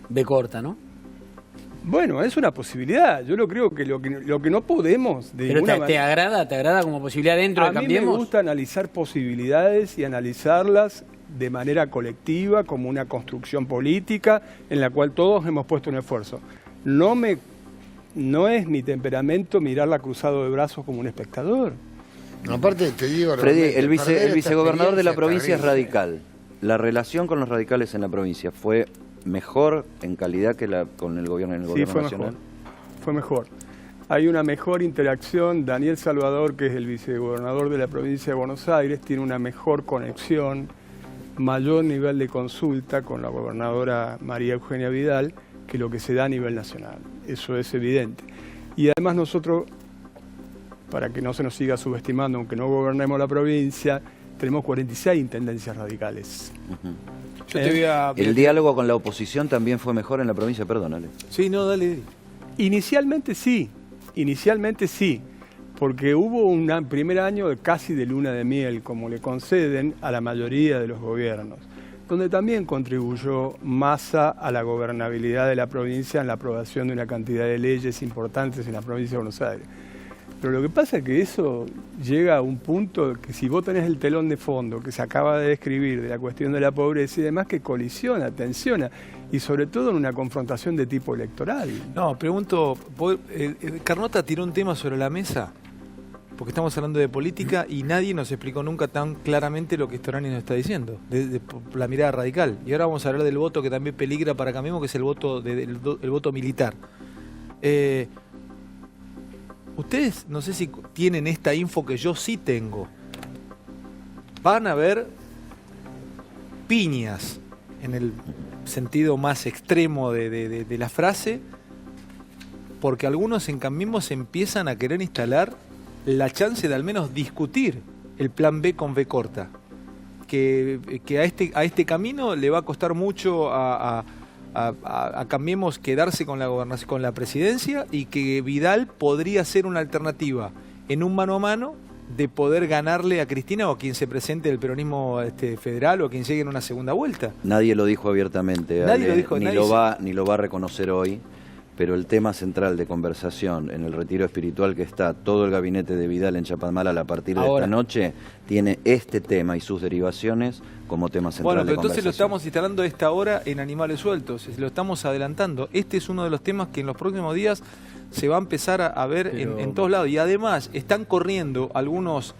B corta, ¿no? Bueno, es una posibilidad. Yo lo creo que lo que no podemos de ¿Pero ninguna te agrada como posibilidad dentro de Cambiemos? A mí me gusta analizar posibilidades y analizarlas de manera colectiva, como una construcción política en la cual todos hemos puesto un esfuerzo. No es mi temperamento mirarla cruzado de brazos como un espectador. Aparte te digo... Freddy, el vicegobernador de la provincia es radical. La relación con los radicales en la provincia fue mejor en calidad que con el gobierno nacional. Fue mejor. Hay una mejor interacción. Daniel Salvador, que es el vicegobernador de la provincia de Buenos Aires, tiene una mejor conexión, mayor nivel de consulta con la gobernadora María Eugenia Vidal que lo que se da a nivel nacional. Eso es evidente. Y además nosotros, para que no se nos siga subestimando, aunque no gobernemos la provincia, tenemos 46 intendencias radicales. El diálogo con la oposición también fue mejor en la provincia, perdónale. Sí, no, dale. Inicialmente sí, porque hubo un primer año casi de luna de miel, como le conceden a la mayoría de los gobiernos. donde también contribuyó Massa a la gobernabilidad de la provincia en la aprobación de una cantidad de leyes importantes en la provincia de Buenos Aires. Pero lo que pasa es que eso llega a un punto que si vos tenés el telón de fondo que se acaba de describir de la cuestión de la pobreza y demás, que colisiona, tensiona, y sobre todo en una confrontación de tipo electoral. No, pregunto, Carnota tiró un tema sobre la mesa, porque estamos hablando de política y nadie nos explicó nunca tan claramente lo que Storani nos está diciendo, de la mirada radical. Y ahora vamos a hablar del voto que también peligra para Cambiemos, que es el voto, el voto militar. Ustedes, no sé si tienen esta info que yo sí tengo. Van a haber piñas, en el sentido más extremo de la frase, porque algunos en Cambiemos empiezan a querer instalar la chance de al menos discutir el plan B con B corta. Que a este camino le va a costar mucho a Cambiemos quedarse con la gobernación, con la presidencia, y que Vidal podría ser una alternativa en un mano a mano de poder ganarle a Cristina o a quien se presente del peronismo federal o a quien llegue en una segunda vuelta. Nadie lo dijo abiertamente, nadie lo dijo, ni lo va a reconocer hoy, pero el tema central de conversación en el retiro espiritual que está todo el gabinete de Vidal en Chapadmalal a partir de esta noche tiene este tema y sus derivaciones como tema central. Bueno, pero de entonces lo conversación. estamos instalando a esta hora en Animales Sueltos, lo estamos adelantando. Este es uno de los temas que en los próximos días se va a empezar a ver en todos lados. Y además están corriendo algunas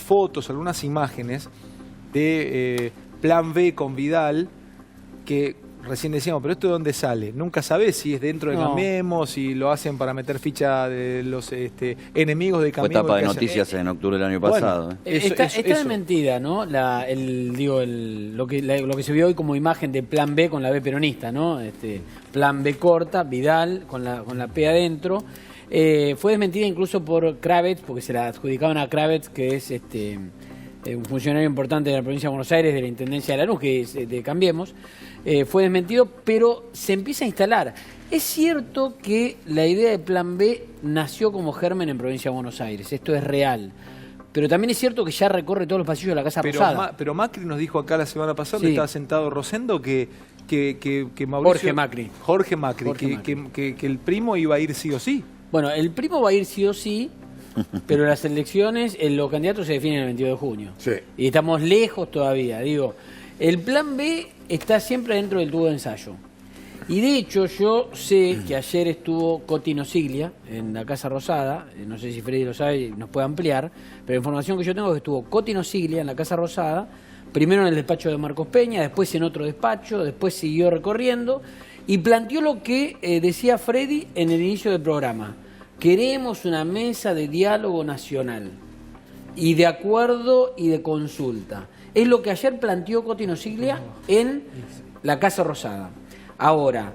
fotos, algunas imágenes de plan B con Vidal, que recién decíamos, pero ¿esto de dónde sale? Nunca sabés si es dentro de Cambiemos, si lo hacen para meter ficha de los enemigos de Cambiemos. Fue tapa de noticias en octubre del año pasado. Está desmentida, ¿no? Lo que se vio hoy como imagen de plan B con la B peronista, ¿no? Plan B corta, Vidal con la P adentro. Fue desmentida incluso por Kravitz, porque se la adjudicaban a Kravitz, que es un funcionario importante de la provincia de Buenos Aires, de la Intendencia de Lanús, que es de Cambiemos. Fue desmentido, pero se empieza a instalar. Es cierto que la idea de plan B nació como germen en provincia de Buenos Aires, esto es real. Pero también es cierto que ya recorre todos los pasillos de la Casa Rosada. Pero Macri nos dijo acá la semana pasada, que estaba sentado Rosendo, que Mauricio... Jorge Macri. Que el primo iba a ir sí o sí. Bueno, el primo va a ir sí o sí, pero las elecciones, los candidatos se definen el 22 de junio. Sí. Y estamos lejos todavía. Digo, el plan B está siempre dentro del tubo de ensayo. Y de hecho yo sé que ayer estuvo Cotino Siglia en la Casa Rosada, no sé si Freddy lo sabe y nos puede ampliar, pero la información que yo tengo es que estuvo Cotino Siglia en la Casa Rosada, primero en el despacho de Marcos Peña, después en otro despacho, después siguió recorriendo y planteó lo que decía Freddy en el inicio del programa. Queremos una mesa de diálogo nacional y de acuerdo y de consulta. Es lo que ayer planteó Cotino Siglia en la Casa Rosada. Ahora,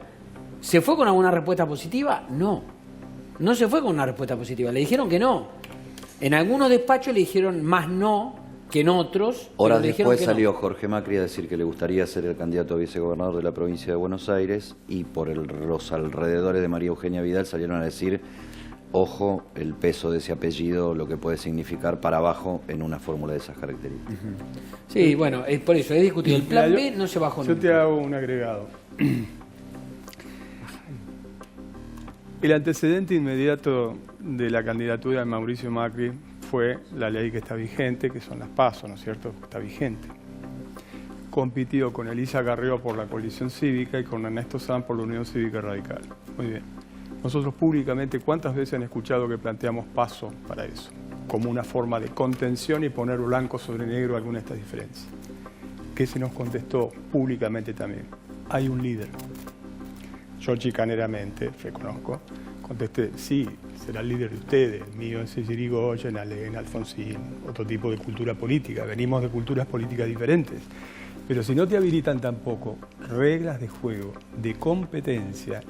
¿se fue con alguna respuesta positiva? No, no se fue con una respuesta positiva. Le dijeron que no. En algunos despachos le dijeron más no que en otros. Horas después salió Jorge Macri a decir que le gustaría ser el candidato a vicegobernador de la provincia de Buenos Aires y por los alrededores de María Eugenia Vidal salieron a decir, ojo, el peso de ese apellido, lo que puede significar para abajo en una fórmula de esas características. Sí, bueno, es por eso, es discutido. El plan B no se bajó nunca. Yo te hago un agregado. El antecedente inmediato de la candidatura de Mauricio Macri fue la ley que está vigente, que son las PASO, ¿no es cierto? Está vigente. Compitió con Elisa Carrió por la coalición cívica y con Ernesto Sanz por la Unión Cívica Radical. Muy bien. Nosotros públicamente, ¿cuántas veces han escuchado que planteamos PASO para eso? Como una forma de contención y poner blanco sobre negro alguna de estas diferencias. ¿Qué se nos contestó públicamente también? Hay un líder. Yo chicaneramente, reconozco, contesté, sí, será el líder de ustedes, el mío es Irigoyen, Alén, Alfonsín, otro tipo de cultura política, venimos de culturas políticas diferentes. Pero si no te habilitan tampoco reglas de juego, de competencia,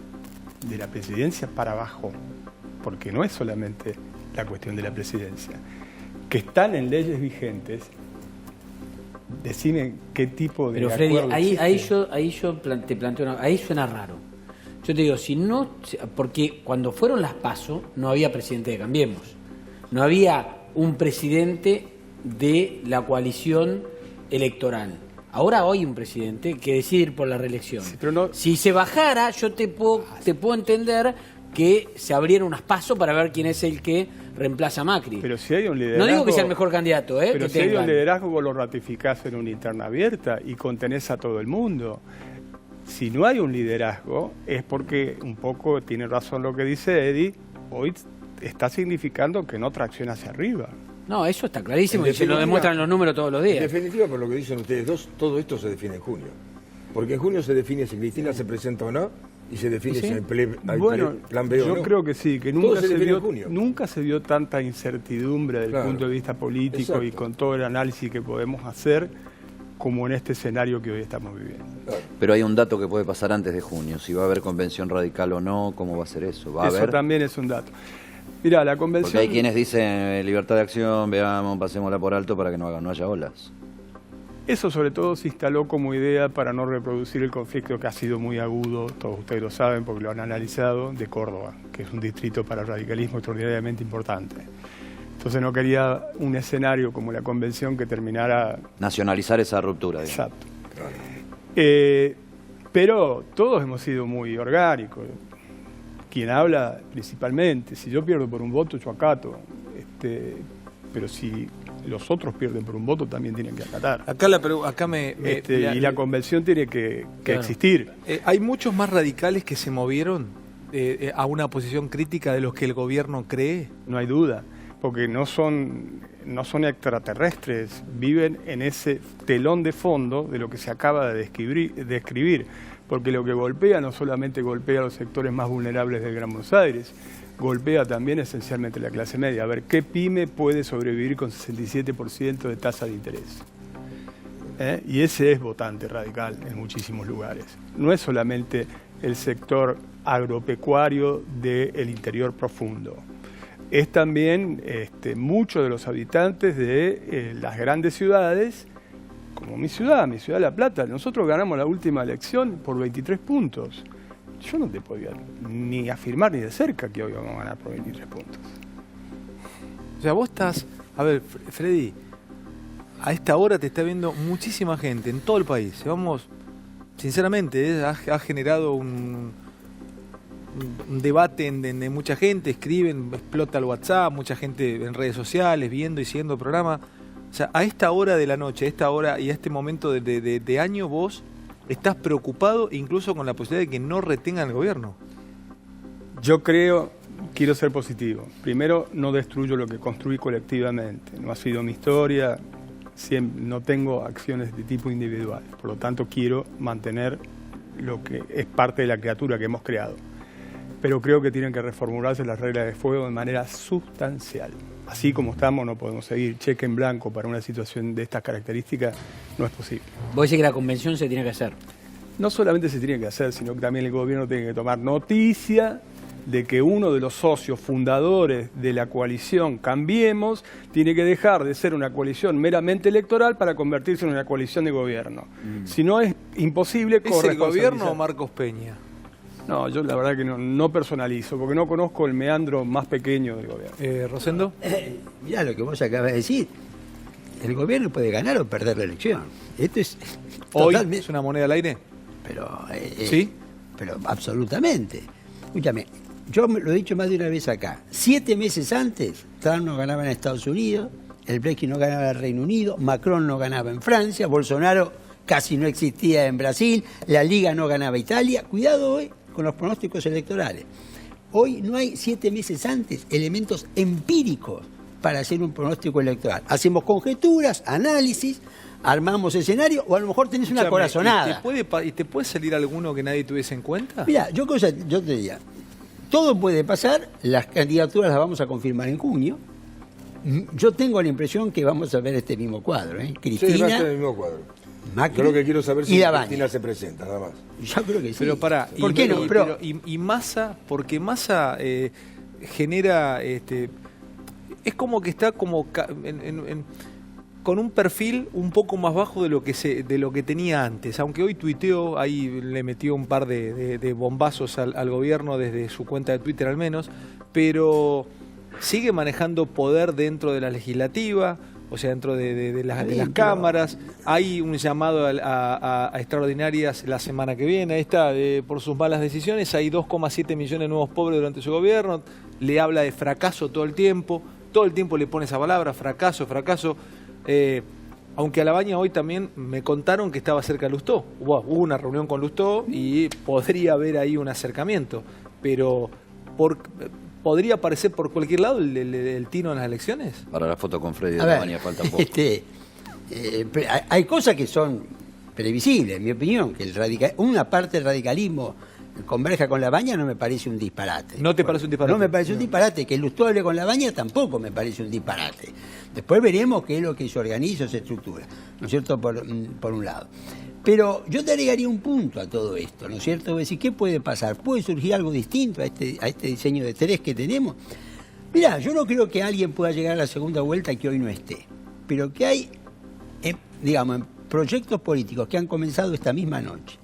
de la presidencia para abajo, porque no es solamente la cuestión de la presidencia, que están en leyes vigentes, decime qué tipo de Pero Freddy, ahí yo te planteo ahí suena raro. Yo te digo, si no, porque cuando fueron las PASO no había presidente de Cambiemos, no había un presidente de la coalición electoral. Ahora hay un presidente que decide ir por la reelección. Sí, pero no... Si se bajara, yo te puedo entender que se abriera unas pasos para ver quién es el que reemplaza a Macri. Pero si hay un liderazgo... No digo que sea el mejor candidato, pero si hay un liderazgo, vos lo ratificás en una interna abierta y contenés a todo el mundo. Si no hay un liderazgo, es porque un poco tiene razón lo que dice Eddie, hoy está significando que no tracciona hacia arriba. No, eso está clarísimo y se lo demuestran los números todos los días. En definitiva, por lo que dicen ustedes dos, todo esto se define en junio. Porque en junio se define si Cristina se presenta o no y se define si hay plan B o no. Yo creo que sí, que nunca se vio tanta incertidumbre desde el punto de vista político y con todo el análisis que podemos hacer como en este escenario que hoy estamos viviendo. Pero hay un dato que puede pasar antes de junio, si va a haber convención radical o no, ¿cómo va a ser eso? ¿Va a haber? Eso también es un dato. Mirá, la convención... Porque hay quienes dicen libertad de acción, veamos, pasémosla por alto para que no haya olas. Eso sobre todo se instaló como idea para no reproducir el conflicto que ha sido muy agudo, todos ustedes lo saben porque lo han analizado, de Córdoba, que es un distrito para el radicalismo extraordinariamente importante. Entonces no quería un escenario como la convención que terminara... Nacionalizar esa ruptura. Digamos. Exacto. Pero todos hemos sido muy orgánicos. Quien habla principalmente, si yo pierdo por un voto, yo acato. Pero si los otros pierden por un voto, también tienen que acatar. Y la convención tiene que existir. ¿Hay muchos más radicales que se movieron a una posición crítica de los que el gobierno cree? No hay duda, porque no son extraterrestres, viven en ese telón de fondo de lo que se acaba de describir. Porque lo que golpea no solamente golpea a los sectores más vulnerables del Gran Buenos Aires, golpea también esencialmente la clase media. A ver, ¿qué pyme puede sobrevivir con 67% de tasa de interés? Y ese es votante radical en muchísimos lugares. No es solamente el sector agropecuario del interior profundo. Es también muchos de los habitantes de las grandes ciudades, como mi ciudad La Plata. Nosotros ganamos la última elección por 23 puntos. Yo no te podía ni afirmar ni de cerca que hoy vamos a ganar por 23 puntos. O sea, vos estás... A ver, Freddy, a esta hora te está viendo muchísima gente en todo el país. Vamos, sinceramente, ha generado un debate de mucha gente, escriben, explota el WhatsApp, mucha gente en redes sociales viendo y siguiendo el programa. O sea, a esta hora de la noche, a esta hora y a este momento de año, vos estás preocupado incluso con la posibilidad de que no retengan el gobierno. Yo quiero ser positivo. Primero, no destruyo lo que construí colectivamente. No ha sido mi historia, no tengo acciones de tipo individual. Por lo tanto, quiero mantener lo que es parte de la criatura que hemos creado. Pero creo que tienen que reformularse las reglas de juego de manera sustancial. Así como estamos, no podemos seguir. Cheque en blanco para una situación de estas características no es posible. Vos decís que la convención se tiene que hacer. No solamente se tiene que hacer, sino que también el gobierno tiene que tomar noticia de que uno de los socios fundadores de la coalición Cambiemos tiene que dejar de ser una coalición meramente electoral para convertirse en una coalición de gobierno. Si no, es imposible corresponsabilizar. ¿Es el gobierno o Marcos Peña? No, yo la verdad que no personalizo, porque no conozco el meandro más pequeño del gobierno. ¿Rosendo? Mirá lo que vos acabas de decir. El gobierno puede ganar o perder la elección. Esto es ¿Hoy es una moneda al aire? Pero, ¿sí? Pero absolutamente. Escúchame, yo lo he dicho más de una vez acá. 7 meses antes, Trump no ganaba en Estados Unidos, el Brexit no ganaba en Reino Unido, Macron no ganaba en Francia, Bolsonaro casi no existía en Brasil, la Liga no ganaba Italia. Cuidado hoy con los pronósticos electorales. Hoy no hay 7 meses antes elementos empíricos para hacer un pronóstico electoral. Hacemos conjeturas, análisis, armamos escenario o a lo mejor tenés una corazonada. ¿Y te puede salir alguno que nadie tuviese en cuenta? Mira, yo te diría, todo puede pasar, las candidaturas las vamos a confirmar en junio. Yo tengo la impresión que vamos a ver este mismo cuadro, Cristina, sí, va a ser el mismo cuadro. Macri, yo lo que quiero saber es si Cristina se presenta, nada más. Yo creo que sí. Pero pará, ¿por qué no? Y Massa, porque Massa genera, es como que está como con un perfil un poco más bajo de lo que tenía antes, aunque hoy tuiteó, ahí le metió un par de bombazos al gobierno desde su cuenta de Twitter al menos, pero sigue manejando poder dentro de la legislativa, o sea, dentro de las cámaras. Hay un llamado a extraordinarias la semana que viene. Ahí está, por sus malas decisiones. Hay 2,7 millones de nuevos pobres durante su gobierno. Le habla de fracaso todo el tiempo le pone esa palabra, fracaso. Aunque a la baña hoy también me contaron que estaba cerca de Lustó. Hubo una reunión con Lustó y podría haber ahí un acercamiento. Pero ¿podría aparecer por cualquier lado el Tino en las elecciones? Para la foto con Freddy de la baña falta poco. Hay cosas que son previsibles, en mi opinión, que una parte del radicalismo converja con la baña no me parece un disparate. ¿No te parece un disparate? No me parece un disparate. Que Lustó hable con la baña tampoco me parece un disparate. Después veremos qué es lo que se organiza o se estructura, ¿no es cierto? Por un lado. Pero yo te agregaría un punto a todo esto, ¿no es cierto? Decir, ¿qué puede pasar? ¿Puede surgir algo distinto a este diseño de 3 que tenemos? Mirá, yo no creo que alguien pueda llegar a la segunda vuelta que hoy no esté. Pero que hay, digamos, en proyectos políticos que han comenzado esta misma noche,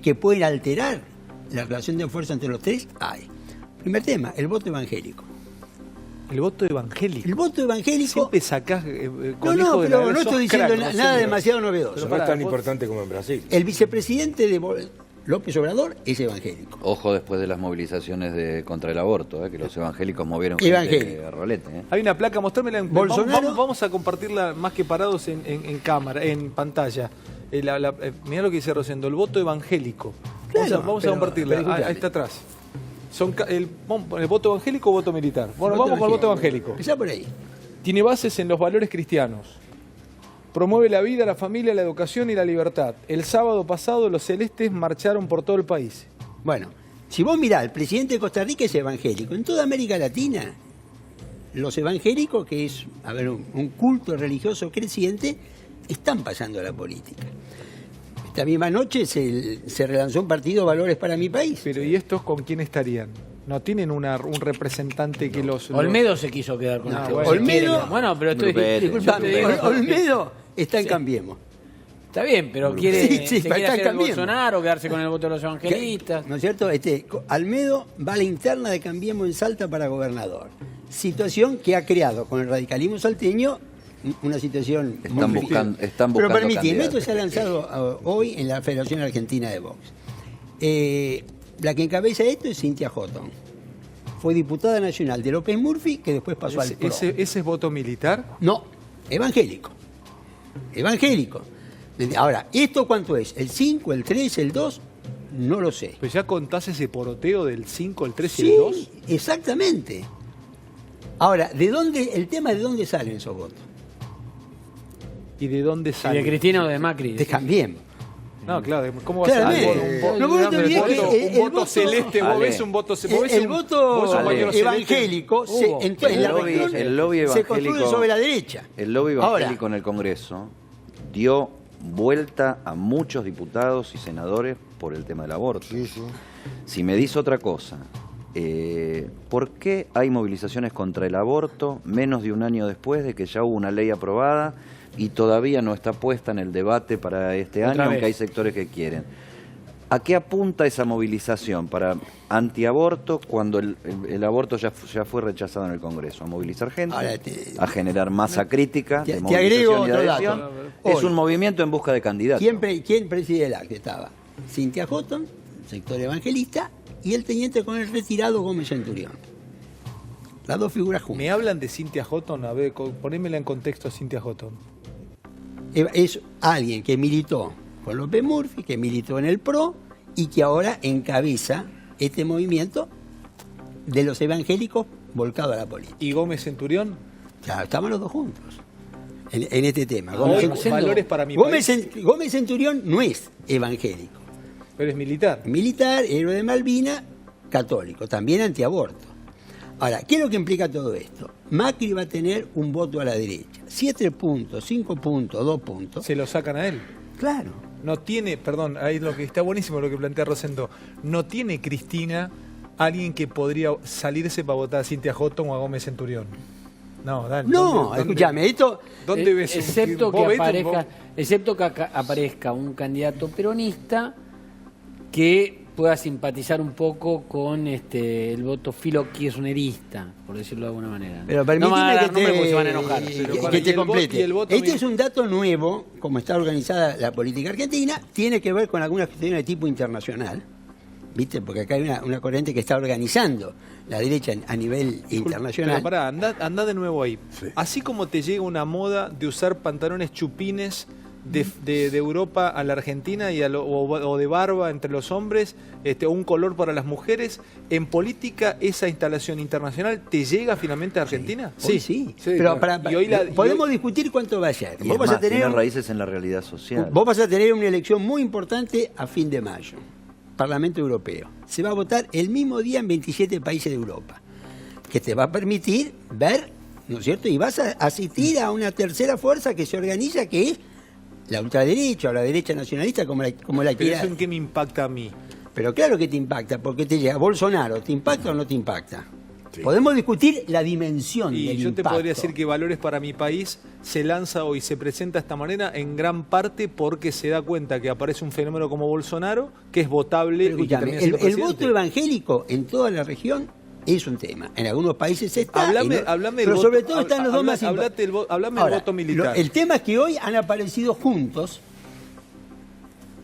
que pueden alterar la relación de fuerza entre los 3, hay. Primer tema, el voto evangélico. ¿El voto evangélico? El voto evangélico... Siempre sacás no, pero no estoy diciendo nada demasiado novedoso. No es tan importante como en Brasil. El vicepresidente de López Obrador es evangélico. Ojo después de las movilizaciones contra el aborto, que los evangélicos movieron gente a rolete. Hay una placa, mostrármela en Bolsonaro. Vamos a compartirla más que parados en cámara, en pantalla. Mirá lo que dice Rosendo, el voto evangélico. Claro, vamos a compartirla. Ahí está atrás. ¿El voto evangélico o voto militar? Bueno, vamos con el voto evangélico. Empezá por ahí. Tiene bases en los valores cristianos. Promueve la vida, la familia, la educación y la libertad. El sábado pasado los celestes marcharon por todo el país. Bueno, si vos mirás, el presidente de Costa Rica es evangélico. En toda América Latina, los evangélicos, que es un culto religioso creciente, están pasando a la política. Esta misma noche se relanzó un partido Valores para mi país. Pero ¿y estos con quién estarían? ¿No tienen un representante que los... Olmedo se quiso quedar con este. Olmedo... Bueno, pero disculpame, Olmedo está en Cambiemos. Está bien, pero quiere hacer el Cambiemos. Bolsonaro, quedarse con el voto de los evangelistas. ¿No es cierto? Almedo va a la interna de Cambiemos en Salta para gobernador. Situación que ha creado con el radicalismo salteño una situación están muy buscando pero permitidme, esto se ha lanzado hoy en la Federación Argentina de Vox. La que encabeza esto es Cynthia Houghton. Fue diputada nacional de López Murphy, que después pasó al PRO. ¿Ese es voto militar? No, evangélico. Evangélico. Ahora, ¿esto cuánto es? ¿El 5, el 3, el 2? No lo sé. Pues ya contás ese poroteo del 5, el 3 y sí, el 2. Exactamente. Ahora, el tema de dónde salen esos votos. ¿Y de dónde sale? ¿De Cristina o de Macri? De Cambiemos. No, claro, ¿cómo va a salir? Un voto celeste, vos ves un voto celeste. El voto evangélico en la región se construye sobre la derecha. El lobby evangélico en el Congreso dio vuelta a muchos diputados y senadores por el tema del aborto. Sí, sí. Si me dice otra cosa, ¿por qué hay movilizaciones contra el aborto menos de un año después de que ya hubo una ley aprobada y todavía no está puesta en el debate para este año, aunque hay sectores que quieren? ¿A qué apunta esa movilización para antiaborto cuando el aborto ya fue rechazado en el Congreso? ¿A movilizar gente? ¿A generar masa crítica? Te agrego otro dato. Es un movimiento en busca de candidatos. ¿Quién preside el acto? Estaba Cynthia Houghton, sector evangelista, y el teniente coronel retirado Gómez Centurión. Las dos figuras juntas. Me hablan de Cynthia Houghton, a ver, ponémela en contexto a Cynthia Houghton. Es alguien que militó con López Murphy, que militó en el PRO y que ahora encabeza este movimiento de los evangélicos volcado a la política. ¿Y Gómez Centurión? Ya, estaban los dos juntos en este tema. Valores para mi país. Gómez Centurión no es evangélico. Pero es militar. Militar, héroe de Malvinas, católico, también antiaborto. Ahora, ¿qué es lo que implica todo esto? Macri va a tener un voto a la derecha. 7 puntos, 5 puntos, 2 puntos. ¿Se lo sacan a él? Claro. No tiene, perdón, ahí lo que está buenísimo lo que plantea Rosendo. No tiene Cristina alguien que podría salirse para votar a Cynthia Houghton o a Gómez Centurión. No, dale. No, escúchame, esto... ¿Dónde ves? Excepto que aparezca un candidato peronista que pueda simpatizar un poco con el voto filo-kirchnerista, por decirlo de alguna manera. Pero permíteme porque se van a enojar. que te complete. Este es un dato nuevo, como está organizada la política argentina, tiene que ver con algunas cuestiones de tipo internacional, ¿viste? Porque acá hay una corriente que está organizando la derecha a nivel internacional. Pero pará, anda de nuevo ahí. Sí. Así como te llega una moda de usar pantalones chupines de Europa a la Argentina y o de barba entre los hombres, o un color para las mujeres, ¿en política esa instalación internacional te llega finalmente a Argentina? Sí. Pero podemos discutir cuánto va a ser. Vos vas a tener raíces en la realidad social. Vos vas a tener una elección muy importante a fin de mayo. Parlamento Europeo. Se va a votar el mismo día en 27 países de Europa, que te va a permitir ver, ¿no es cierto? Y vas a asistir a una tercera fuerza que se organiza, que es la ultraderecha o la derecha nacionalista, como la quiera. ¿Pero eso en qué me impacta a mí? Pero claro que te impacta, porque te llega Bolsonaro, ¿te impacta o no te impacta? Sí. Podemos discutir la dimensión del impacto. Y yo te podría decir que Valores para mi país se lanza hoy, se presenta de esta manera en gran parte porque se da cuenta que aparece un fenómeno como Bolsonaro, que es votable. Y que el voto evangélico en toda la región es un tema. En algunos países está. Pero sobre todo están los dos más importantes. Hablame del voto militar. El tema es que hoy han aparecido juntos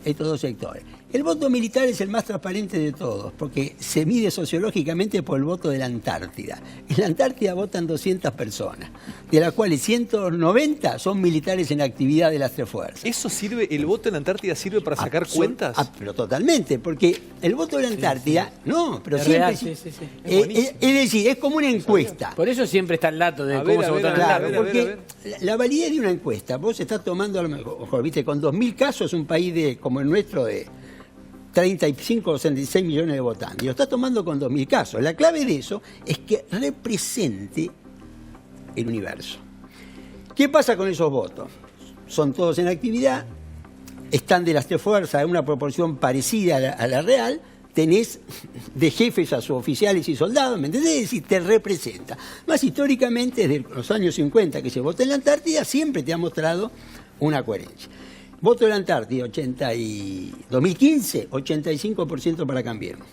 estos dos sectores. El voto militar es el más transparente de todos, porque se mide sociológicamente por el voto de la Antártida. En la Antártida votan 200 personas, de las cuales 190 son militares en actividad de las tres fuerzas. ¿Eso sirve, el voto en la Antártida sirve para sacar cuentas? Pero totalmente, porque el voto de la Antártida, pero es siempre... Real, es decir, es como una encuesta. Por eso siempre está el dato de cómo se vota en la Antártida. Porque la validez de una encuesta, vos estás tomando, a lo mejor, viste, con 2.000 casos, un país como el nuestro de 35 o 66 millones de votantes. Y lo está tomando con 2.000 casos. La clave de eso es que represente el universo. ¿Qué pasa con esos votos? Son todos en actividad, están de las tres fuerzas en una proporción parecida a la real, tenés de jefes a suboficiales y soldados, ¿me entendés? Es decir, te representa. Más históricamente, desde los años 50 que se vota en la Antártida, siempre te ha mostrado una coherencia. Voto de la Antártida, 2015, 85% para Cambiemos.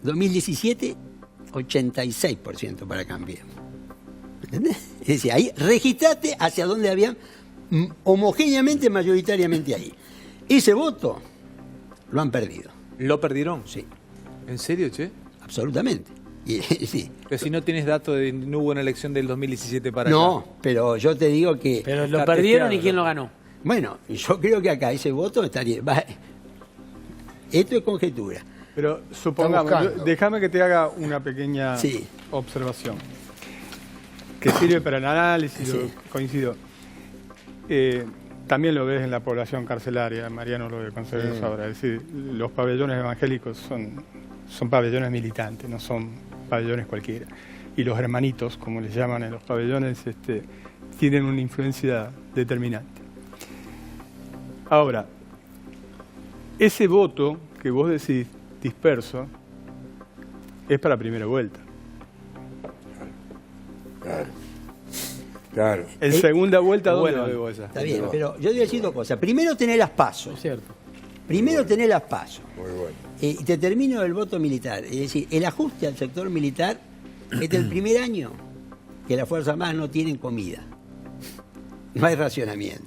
2017, 86% para Cambiemos. ¿Entendés? Es decir, ahí registrate hacia dónde habían homogéneamente, mayoritariamente ahí. Ese voto lo han perdido. ¿Lo perdieron? Sí. ¿En serio, che? Absolutamente. Sí. Pero si no tienes datos de no hubo una elección del 2017 para No, acá. pero yo te digo que... Pero lo perdieron y ¿quién lo ganó? Bueno, yo creo que acá ese voto estaría... Esto es conjetura. Pero supongamos, déjame que te haga una pequeña observación, que sirve para el análisis, coincido. También lo ves en la población carcelaria, Mariano lo debe conocer ahora, es decir, los pabellones evangélicos son pabellones militantes, no son pabellones cualquiera. Y los hermanitos, como les llaman en los pabellones, tienen una influencia determinante. Ahora, ese voto que vos decís disperso es para primera vuelta. Claro. En segunda vuelta, ¿dónde bueno, veo esa? Está bien, pero yo voy a decir dos cosas. Primero tenés las PASO. Es cierto. Primero tenés las PASO. Muy bueno. Y te termino el voto militar. Es decir, el ajuste al sector militar es el primer año que las Fuerzas Armadas no tienen comida. No hay racionamiento.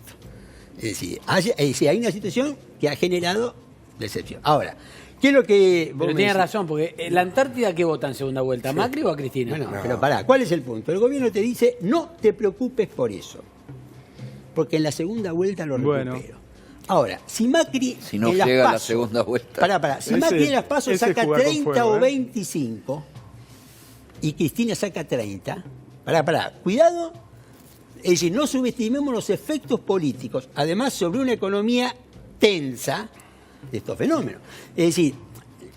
Es decir, hay una situación que ha generado decepción. Ahora, ¿qué es lo que vos Pero tienes razón, porque la Antártida, ¿qué vota en segunda vuelta? ¿A Macri o a Cristina? Bueno, pero pará, ¿cuál es el punto? El gobierno te dice, no te preocupes por eso, porque en la segunda vuelta lo recupero. Ahora, si Macri si no en las llega PASO, la segunda vuelta. Pará, si Macri en las PASO saca 30 o 25 y Cristina saca 30, pará, cuidado. Es decir, no subestimemos los efectos políticos, además sobre una economía tensa de estos fenómenos. Es decir,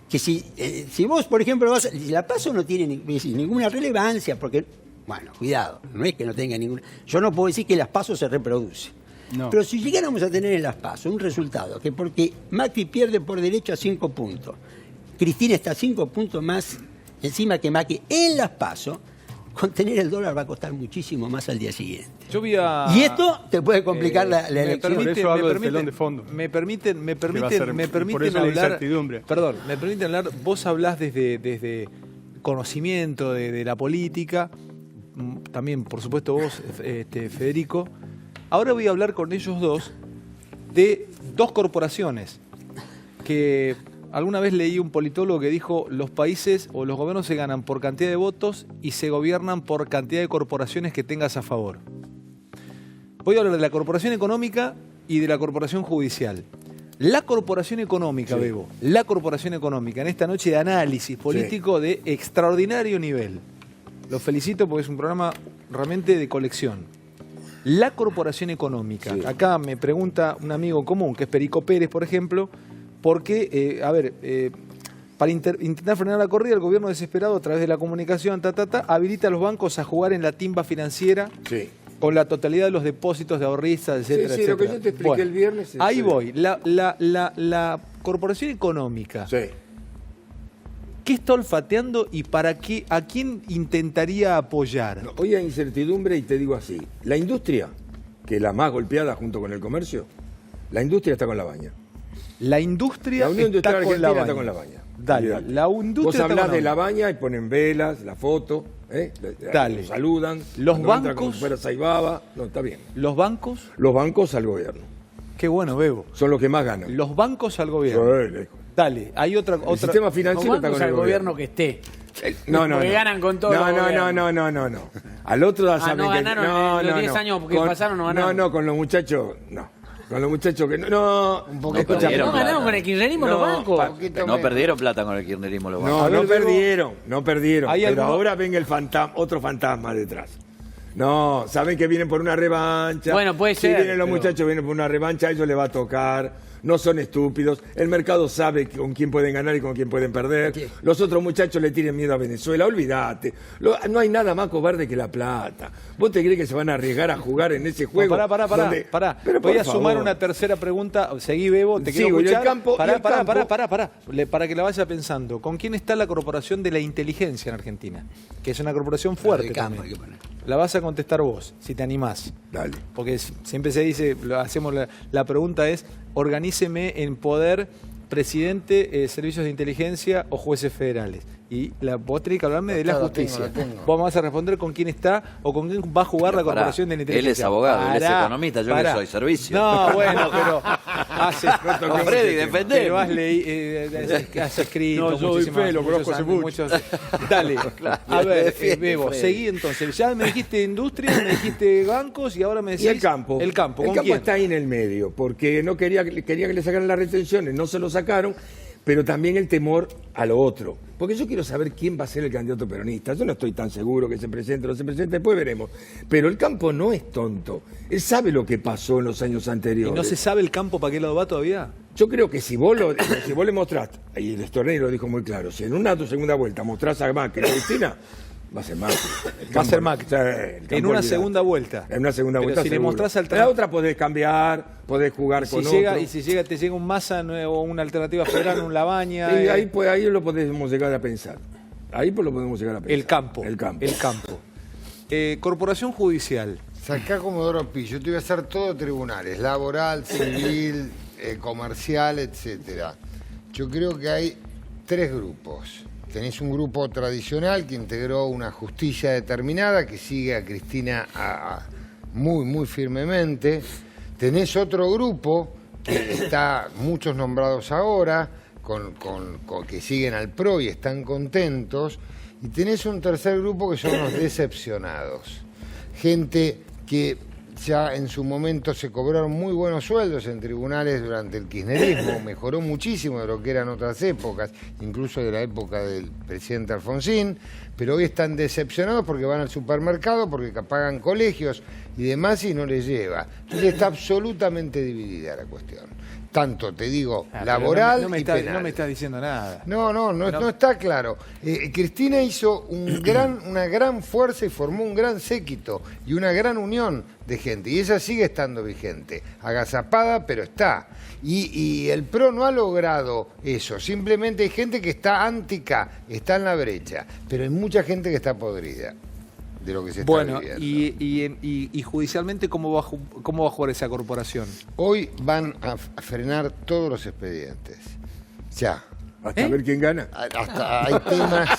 que si vos, por ejemplo, la PASO no tiene ninguna relevancia, porque, bueno, cuidado, no es que no tenga ninguna... Yo no puedo decir que las PASO se reproducen. No. Pero si llegáramos a tener en las PASO un resultado que porque Macri pierde por derecho a 5 puntos, Cristina está 5 puntos más encima que Macri en las PASO, contener el dólar va a costar muchísimo más al día siguiente. Yo voy a... Y esto te puede complicar la elección. Por eso hablo del telón de fondo. Me permiten por eso la hablar... incertidumbre. Perdón, me permiten hablar... Vos hablás desde conocimiento de la política, también, por supuesto, vos, Federico. Ahora voy a hablar con ellos dos de dos corporaciones que... Alguna vez leí un politólogo que dijo: los países o los gobiernos se ganan por cantidad de votos y se gobiernan por cantidad de corporaciones que tengas a favor. Voy a hablar de la corporación económica y de la corporación judicial. La corporación económica, Bebo, la corporación económica, en esta noche de análisis político de extraordinario nivel. Los felicito porque es un programa realmente de colección. La corporación económica. Acá me pregunta un amigo común, que es Perico Pérez, por ejemplo, porque, para intentar frenar la corrida, el gobierno desesperado, a través de la comunicación, habilita a los bancos a jugar en la timba financiera con la totalidad de los depósitos de ahorristas, etcétera, etcétera. Lo que yo te expliqué el viernes. Ahí voy. La corporación económica. ¿Qué está olfateando y para qué, a quién intentaría apoyar? No, hoy hay incertidumbre y te digo así. La industria, que es la más golpeada junto con el comercio, la industria está con la baña. La industria está con la baña. Dale, la industria. Vos hablás de la baña y ponen velas, la foto, Dale. Los saludan. Los bancos. Como si fuera Saibaba. No, está bien. ¿Los bancos? Los bancos al gobierno. Qué bueno, Bebo. Son los que más ganan. Los bancos al gobierno. Dale, hay otra. El sistema financiero está con el gobierno que esté. No. Porque ganan con todo. No. Al otro ya saben no que ganaron en los 10 años que pasaron, no ganaron. No, con los muchachos, no. Con los muchachos que no. Un poquito. No ganaron con el kirchnerismo los bancos. No perdieron plata con el kirchnerismo los bancos. No perdieron. Pero ahora ven el otro fantasma detrás. No, saben que vienen por una revancha. Bueno, puede ser. Si vienen los muchachos, vienen por una revancha, a ellos les va a tocar. No son estúpidos. El mercado sabe con quién pueden ganar y con quién pueden perder. Los otros muchachos le tienen miedo a Venezuela. Olvídate. No hay nada más cobarde que la plata. ¿Vos te crees que se van a arriesgar a jugar en ese juego? Pará. Voy a sumar una tercera pregunta. Seguí, Bebo. Te quiero escuchar. Para que la vaya pensando. ¿Con quién está la Corporación de la Inteligencia en Argentina? Que es una corporación fuerte también. La vas a contestar vos, si te animás. Dale. Porque siempre se dice, la pregunta es: organíceme en poder presidente, servicios de inteligencia o jueces federales. Y vos tenés que hablarme de la justicia. Vos me vas a responder con quién está o con quién va a jugar la Corporación de la Inteligencia. Él es abogado, él es economista, yo que soy servicio. No, bueno, pero Freddy, defendé. Pero has escrito. No, yo doy fe, lo conozco hace mucho. Dale, a ver, Bebo, seguí entonces. Ya me dijiste industria, me dijiste bancos y ahora me decís... Y el campo. El campo, ¿con quién? Está ahí en el medio, porque no quería que le sacaran las retenciones, no se lo sacaron. Pero también el temor a lo otro. Porque yo quiero saber quién va a ser el candidato peronista. Yo no estoy tan seguro que se presente o no se presente, después veremos. Pero el campo no es tonto. Él sabe lo que pasó en los años anteriores. ¿Y no se sabe el campo para qué lado va todavía? Yo creo que si vos le mostrás, y el Estornelli lo dijo muy claro, si en una segunda vuelta mostrás a Macri y a Cristina, va a ser Macri. Va a ser Macri. En una segunda vuelta. En una segunda vuelta. Si le mostrás la otra podés cambiar, podés jugar con otro. Y si te llega un Massa o una alternativa federal, un Labaña. Y ahí lo podemos llegar a pensar. Ahí pues lo podemos llegar a pensar. El campo. Corporación Judicial. Sacá Comodoro Pi, yo te voy a hacer todo tribunales, laboral, civil, comercial, etcétera. Yo creo que hay tres grupos. Tenés un grupo tradicional que integró una justicia determinada, que sigue a Cristina muy, muy firmemente. Tenés otro grupo que está muchos nombrados ahora, que siguen al PRO y están contentos. Y tenés un tercer grupo que son los decepcionados. Gente que ya en su momento se cobraron muy buenos sueldos en tribunales durante el kirchnerismo, mejoró muchísimo de lo que eran otras épocas, incluso de la época del presidente Alfonsín, pero hoy están decepcionados porque van al supermercado, porque pagan colegios y demás y no les lleva. Entonces está absolutamente dividida la cuestión. Tanto, te digo, laboral y penal. No me estás diciendo nada. No está claro. Cristina hizo una gran fuerza y formó un gran séquito y una gran unión de gente. Y ella sigue estando vigente. Agazapada, pero está. Y el PRO no ha logrado eso. Simplemente hay gente que está antica, está en la brecha. Pero hay mucha gente que está podrida. de lo que se está viviendo. Y judicialmente, ¿cómo va a jugar esa corporación? Hoy van a frenar todos los expedientes. Ya. Hasta ver quién gana. Hasta hay temas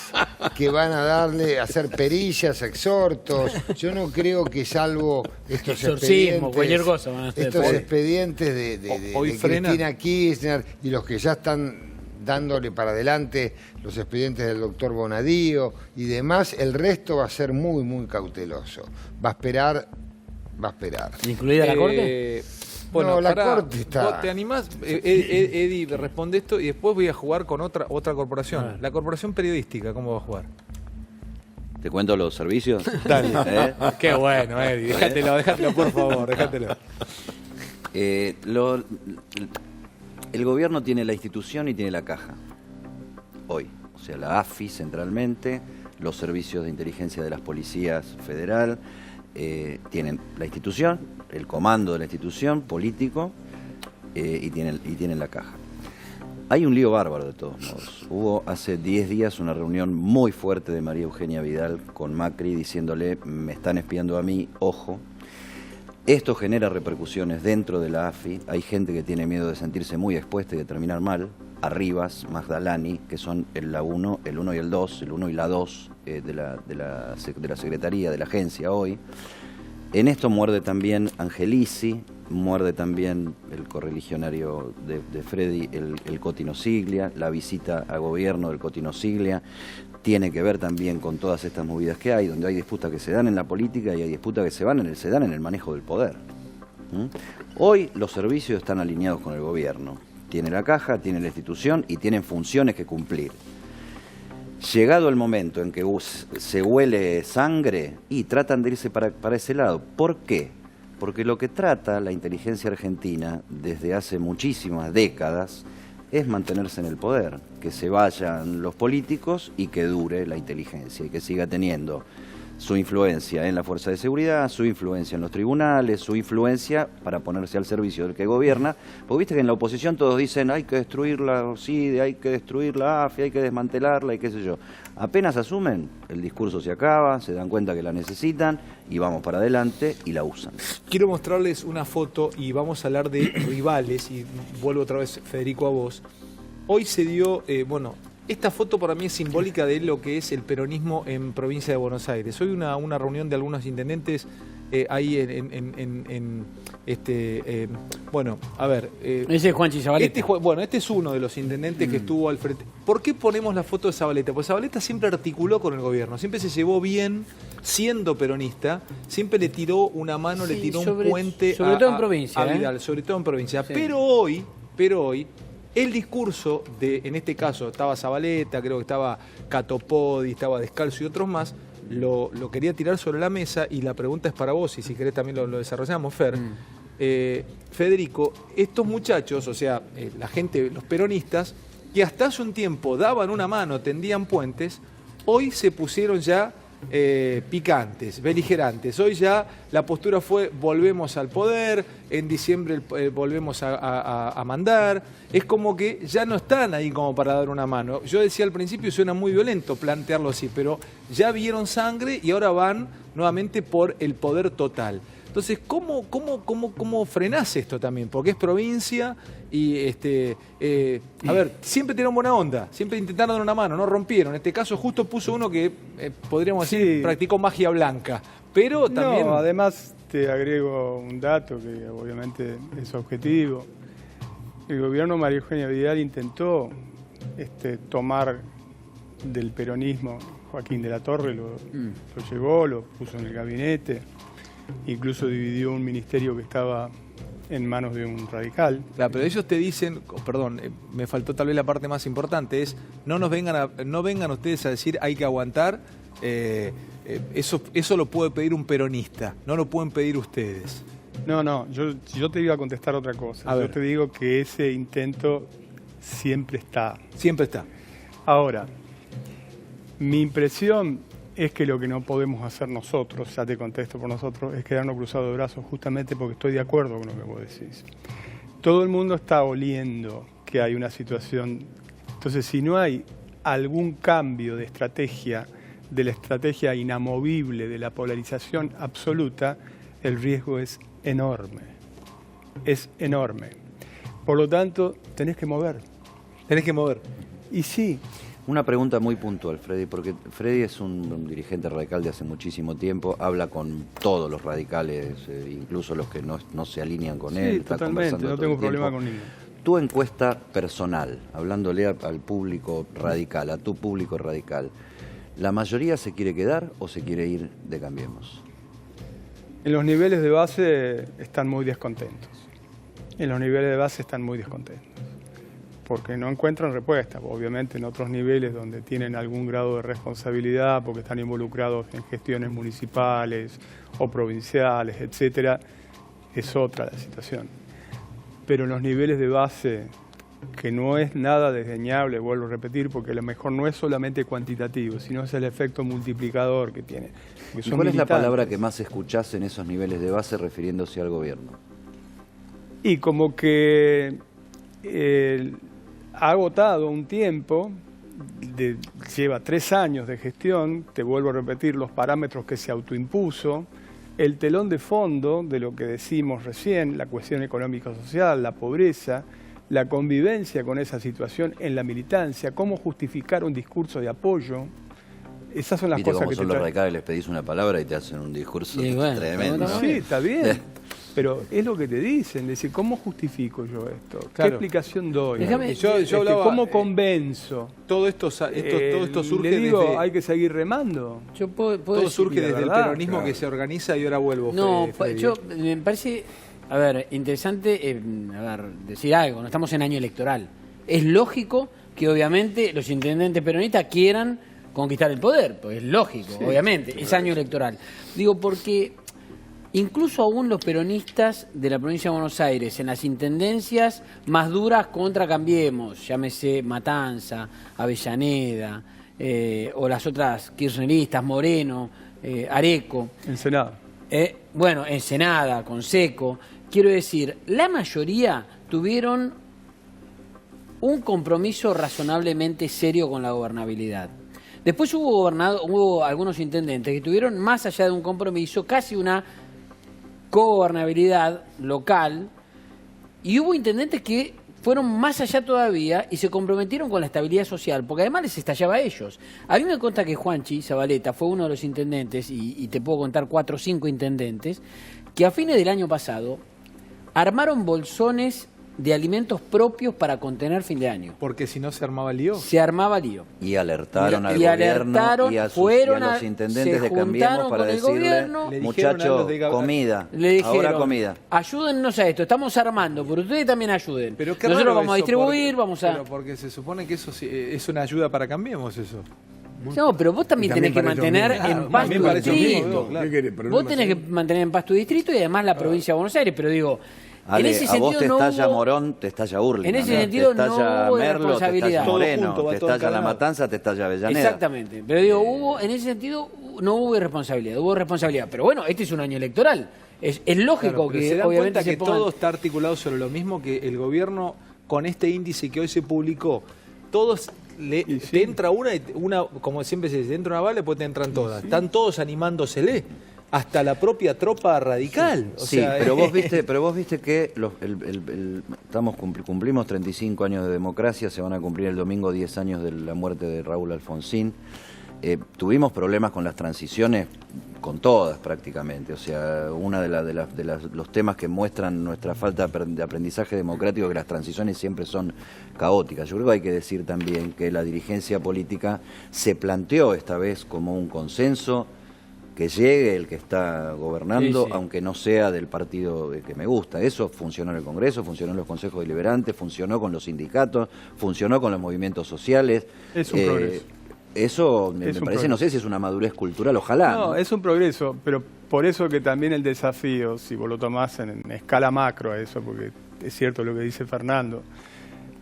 que van a darle, a hacer perillas, exhortos. Yo no creo que, salvo estos expedientes, cualquier cosa van a hacer. estos expedientes de Cristina Kirchner y los que ya están dándole para adelante, los expedientes del doctor Bonadío y demás, el resto va a ser muy, muy cauteloso. Va a esperar. ¿Incluida la Corte? Bueno, no, la Corte está... ¿Te animás? Eddie responde esto y después voy a jugar con otra corporación. La corporación periodística, ¿cómo va a jugar? ¿Te cuento los servicios? Dale. Qué bueno, Eddie. Déjatelo, por favor, déjatelo. El gobierno tiene la institución y tiene la caja. Hoy. O sea, la AFI centralmente, los servicios de inteligencia de las policías federal, tienen la institución, el comando de la institución político y tienen la caja. Hay un lío bárbaro de todos modos. Hubo hace 10 días una reunión muy fuerte de María Eugenia Vidal con Macri diciéndole: me están espiando a mí, ojo. Esto genera repercusiones dentro de la AFI. Hay gente que tiene miedo de sentirse muy expuesta y de terminar mal. Arribas, Magdalani, que son el 1 y el 2, el 1 y la 2 de la Secretaría, de la agencia hoy. En esto muerde también Angelici, muerde también el correligionario de Freddy, el Cotino Siglia, la visita a gobierno del Cotino Siglia. Tiene que ver también con todas estas movidas que hay, donde hay disputas que se dan en la política y hay disputas que se dan en el manejo del poder. Hoy los servicios están alineados con el gobierno. Tiene la caja, tiene la institución y tienen funciones que cumplir. Llegado el momento en que se huele sangre y tratan de irse para ese lado. ¿Por qué? Porque lo que trata la inteligencia argentina desde hace muchísimas décadas es mantenerse en el poder, que se vayan los políticos y que dure la inteligencia y que siga teniendo su influencia en la fuerza de seguridad, su influencia en los tribunales, su influencia para ponerse al servicio del que gobierna. Porque viste que en la oposición todos dicen: hay que destruir la OCIDE, hay que destruir la AFI, hay que desmantelarla y qué sé yo. Apenas asumen, el discurso se acaba, se dan cuenta que la necesitan y vamos para adelante y la usan. Quiero mostrarles una foto y vamos a hablar de rivales, y vuelvo otra vez, Federico, a vos. Hoy se dio, esta foto para mí es simbólica de lo que es el peronismo en provincia de Buenos Aires. Hoy una reunión de algunos intendentes ahí ese es Juanchi Zabaleta. Este es uno de los intendentes que estuvo al frente. ¿Por qué ponemos la foto de Zabaleta? Pues Zabaleta siempre articuló con el gobierno, siempre se llevó bien, siendo peronista, siempre le tiró una mano, le tiró un puente sobre todo en provincia, a Vidal, sobre todo en provincia. Sí. Pero hoy el discurso de, en este caso, estaba Zabaleta, creo que estaba Catopodi, estaba Descalzo y otros más, lo quería tirar sobre la mesa, y la pregunta es para vos, y si querés también lo desarrollamos, Fer. Federico, estos muchachos, o sea, la gente, los peronistas, que hasta hace un tiempo daban una mano, tendían puentes, hoy se pusieron ya picantes, beligerantes. Hoy ya la postura fue: volvemos al poder, en diciembre volvemos a mandar. Es como que ya no están ahí como para dar una mano. Yo decía al principio, suena muy violento plantearlo así, pero ya vieron sangre y ahora van nuevamente por el poder total. Entonces, ¿cómo frenás esto también? Porque es provincia y, a ver, siempre tienen buena onda, siempre intentaron dar una mano, no rompieron. En este caso justo puso uno que, podríamos decir, practicó magia blanca. Pero también... No, además te agrego un dato que obviamente es objetivo. El gobierno María Eugenia Vidal intentó tomar del peronismo. Joaquín de la Torre lo llevó, lo puso en el gabinete. Incluso dividió un ministerio que estaba en manos de un radical. Claro, pero ellos te dicen, perdón, me faltó tal vez la parte más importante, es no vengan ustedes a decir hay que aguantar, eso lo puede pedir un peronista, no lo pueden pedir ustedes. No, yo te iba a contestar otra cosa. Yo te digo que ese intento siempre está. Siempre está. Ahora, mi impresión es que lo que no podemos hacer nosotros, ya te contesto por nosotros, es quedarnos cruzados de brazos, justamente porque estoy de acuerdo con lo que vos decís. Todo el mundo está oliendo que hay una situación. Entonces, si no hay algún cambio de estrategia de la estrategia inamovible de la polarización absoluta, el riesgo es enorme. Es enorme. Por lo tanto, tenés que mover. Tenés que mover. Y sí. Una pregunta muy puntual, Freddy, porque Freddy es un dirigente radical de hace muchísimo tiempo, habla con todos los radicales, incluso los que no se alinean con él. Sí, totalmente, no tengo problema con ninguno. Tu encuesta personal, hablándole al público radical, a tu público radical, ¿la mayoría se quiere quedar o se quiere ir de Cambiemos? En los niveles de base están muy descontentos. En los niveles de base están muy descontentos. Porque no encuentran respuesta. Obviamente en otros niveles donde tienen algún grado de responsabilidad, porque están involucrados en gestiones municipales o provinciales, etcétera, es otra la situación. Pero en los niveles de base, que no es nada desdeñable, vuelvo a repetir, porque lo mejor no es solamente cuantitativo, sino es el efecto multiplicador que tiene. ¿Y cuál es la palabra que más escuchás en esos niveles de base refiriéndose al gobierno? Y como que ha agotado un tiempo, lleva 3 años de gestión, te vuelvo a repetir los parámetros que se autoimpuso, el telón de fondo de lo que decimos recién, la cuestión económico-social, la pobreza, la convivencia con esa situación en la militancia, cómo justificar un discurso de apoyo. Esas son las cosas cómo que son los radicales, les pedís una palabra y te hacen un discurso tremendo. Sí, está bien. Pero es lo que te dicen, decir, ¿cómo justifico yo esto? ¿Qué explicación doy? Yo hablaba, ¿cómo convenzo? Todo esto surge le digo, desde... hay que seguir remando. Todo surge desde el peronismo que se organiza y ahora vuelvo. No, me parece, a ver, interesante decir algo. No estamos en año electoral. Es lógico que obviamente los intendentes peronistas quieran conquistar el poder, pues es lógico, sí, obviamente, es año electoral. Digo, porque incluso aún los peronistas de la provincia de Buenos Aires, en las intendencias más duras contra Cambiemos, llámese Matanza, Avellaneda, o las otras kirchneristas, Moreno, Areco. Ensenada. Bueno, Ensenada, Conseco. Quiero decir, la mayoría tuvieron un compromiso razonablemente serio con la gobernabilidad. Después hubo algunos intendentes que tuvieron, más allá de un compromiso, casi una cogobernabilidad local, y hubo intendentes que fueron más allá todavía y se comprometieron con la estabilidad social, porque además les estallaba a ellos. A mí me consta que Juanchi Zabaleta fue uno de los intendentes, y te puedo contar 4 o 5 intendentes, que a fines del año pasado armaron bolsones de alimentos propios para contener fin de año. Porque si no se armaba el lío. Se armaba lío. Y alertaron al gobierno y a los intendentes de Cambiemos para decirle, muchachos, comida, le dijeron, ahora comida. Ayúdennos a esto, estamos armando, pero ustedes también ayuden. Pero nosotros vamos a distribuir, Pero porque se supone que eso es una ayuda para Cambiemos eso. No, pero vos también tenés que mantener en paz tu distrito. Vos tenés que mantener en paz tu distrito y además la provincia de Buenos Aires, pero digo... Ale, en ese a vos te no estalla hubo, Morón, te estalla Hurlingham. En ese sentido te estalla no hubo Merlo, responsabilidad. te estalla Moreno, junto, te estalla La Matanza, te estalla Avellaneda. Exactamente. Pero digo, en ese sentido no hubo irresponsabilidad, hubo responsabilidad. Pero bueno, este es un año electoral. Es lógico que se dan obviamente cuenta que todo está articulado sobre lo mismo, que el gobierno con este índice que hoy se publicó, todos te entra una, como siempre se dice, te entra una bala, después te entran todas. Están todos animándosele. Hasta la propia tropa radical. Sí, pero vos viste que cumplimos 35 años de democracia, se van a cumplir el domingo 10 años de la muerte de Raúl Alfonsín. Tuvimos problemas con las transiciones, con todas prácticamente. O sea, uno de los temas que muestran nuestra falta de aprendizaje democrático, que las transiciones siempre son caóticas. Yo creo que hay que decir también que la dirigencia política se planteó esta vez como un consenso, que llegue el que está gobernando, sí, aunque no sea del partido que me gusta. Eso funcionó en el Congreso, funcionó en los consejos deliberantes, funcionó con los sindicatos, funcionó con los movimientos sociales. Es un progreso. Eso me parece, no sé si es una madurez cultural, ojalá. No, es un progreso, pero por eso que también el desafío, si vos lo tomás en escala macro a eso, porque es cierto lo que dice Fernando,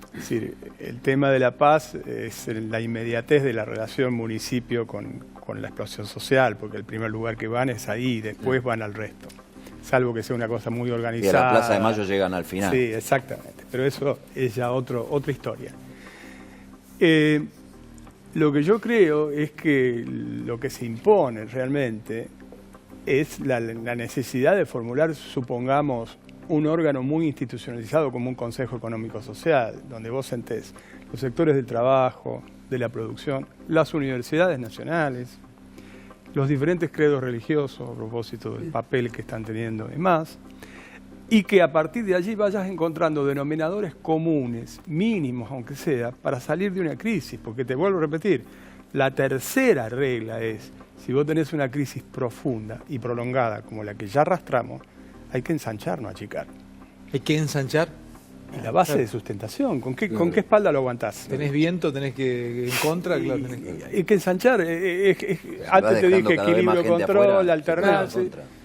es decir, el tema de la paz es la inmediatez de la relación municipio con la explosión social, porque el primer lugar que van es ahí, después van al resto. Salvo que sea una cosa muy organizada. Y a la Plaza de Mayo llegan al final. Sí, exactamente, pero eso es ya otra historia. Lo que yo creo es que lo que se impone realmente es la necesidad de formular, supongamos, un órgano muy institucionalizado como un Consejo Económico Social, donde vos sentés los sectores del trabajo, de la producción, las universidades nacionales, los diferentes credos religiosos a propósito del papel que están teniendo y más, y que a partir de allí vayas encontrando denominadores comunes, mínimos aunque sea, para salir de una crisis, porque te vuelvo a repetir, la tercera regla es, si vos tenés una crisis profunda y prolongada como la que ya arrastramos, hay que ensanchar, no achicar. ¿Hay que ensanchar? Y la base de sustentación, ¿con qué espalda lo aguantás? Tenés viento, tenés que en contra, claro. Hay que ensanchar. Antes te dije equilibrio, control, alternancia.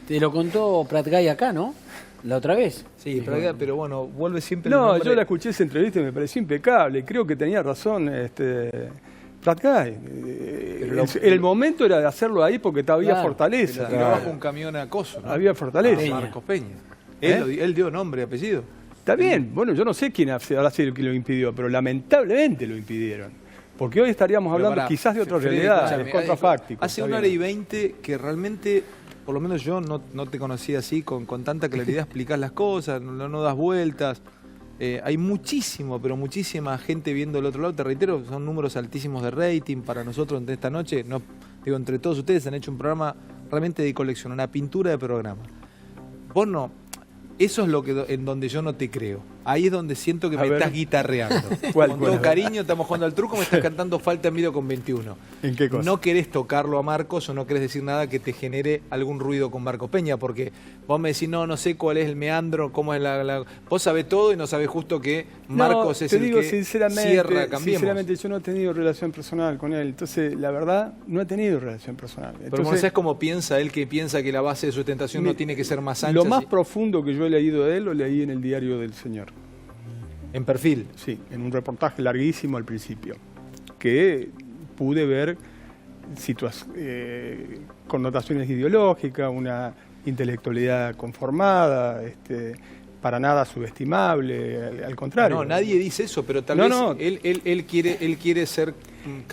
Te lo contó Prat Guy acá, ¿no? La otra vez. Sí, pero bueno, vuelve siempre No, el nombre. yo la escuché esa entrevista y me pareció impecable. Creo que tenía razón Prat Guy. El momento era de hacerlo ahí porque había fortaleza. Tiró bajo un camión acoso, ¿no? Había fortaleza. Marcos Peña. Él dio nombre y apellido. Está bien, bueno, yo no sé quién habrá sido el que lo impidió, pero lamentablemente lo impidieron. Porque hoy estaríamos hablando quizás de otra realidad, de contrafáctico. Hace 1 hora y 20 que realmente, por lo menos yo no te conocí así, con tanta claridad explicás las cosas, no das vueltas. Hay pero muchísima gente viendo el otro lado. Te reitero, son números altísimos de rating para nosotros esta noche. Digo, entre todos ustedes han hecho un programa realmente de colección, una pintura de programa. Vos no. Eso es en donde yo no te creo. Ahí es donde siento que me estás guitarreando. Con todo cariño, estamos jugando al truco, me estás cantando Falta en Miro con 21. ¿En qué cosa? No querés tocarlo a Marcos o no querés decir nada que te genere algún ruido con Marcos Peña, porque vos me decís, no sé cuál es el meandro, cómo es Vos sabés todo y no sabés justo que Marcos es el que cierra Cambiemos. Sinceramente, yo no he tenido relación personal con él. Entonces, la verdad, no he tenido relación personal. Pero no sabés cómo piensa él, que piensa que la base de sustentación no tiene que ser más ancha. Lo más profundo que yo he leído de él, lo leí en el diario del Señor. ¿En perfil? Sí, en un reportaje larguísimo al principio, que pude ver connotaciones ideológicas, una intelectualidad conformada, para nada subestimable, al contrario. No, nadie dice eso, pero tal vez él quiere ser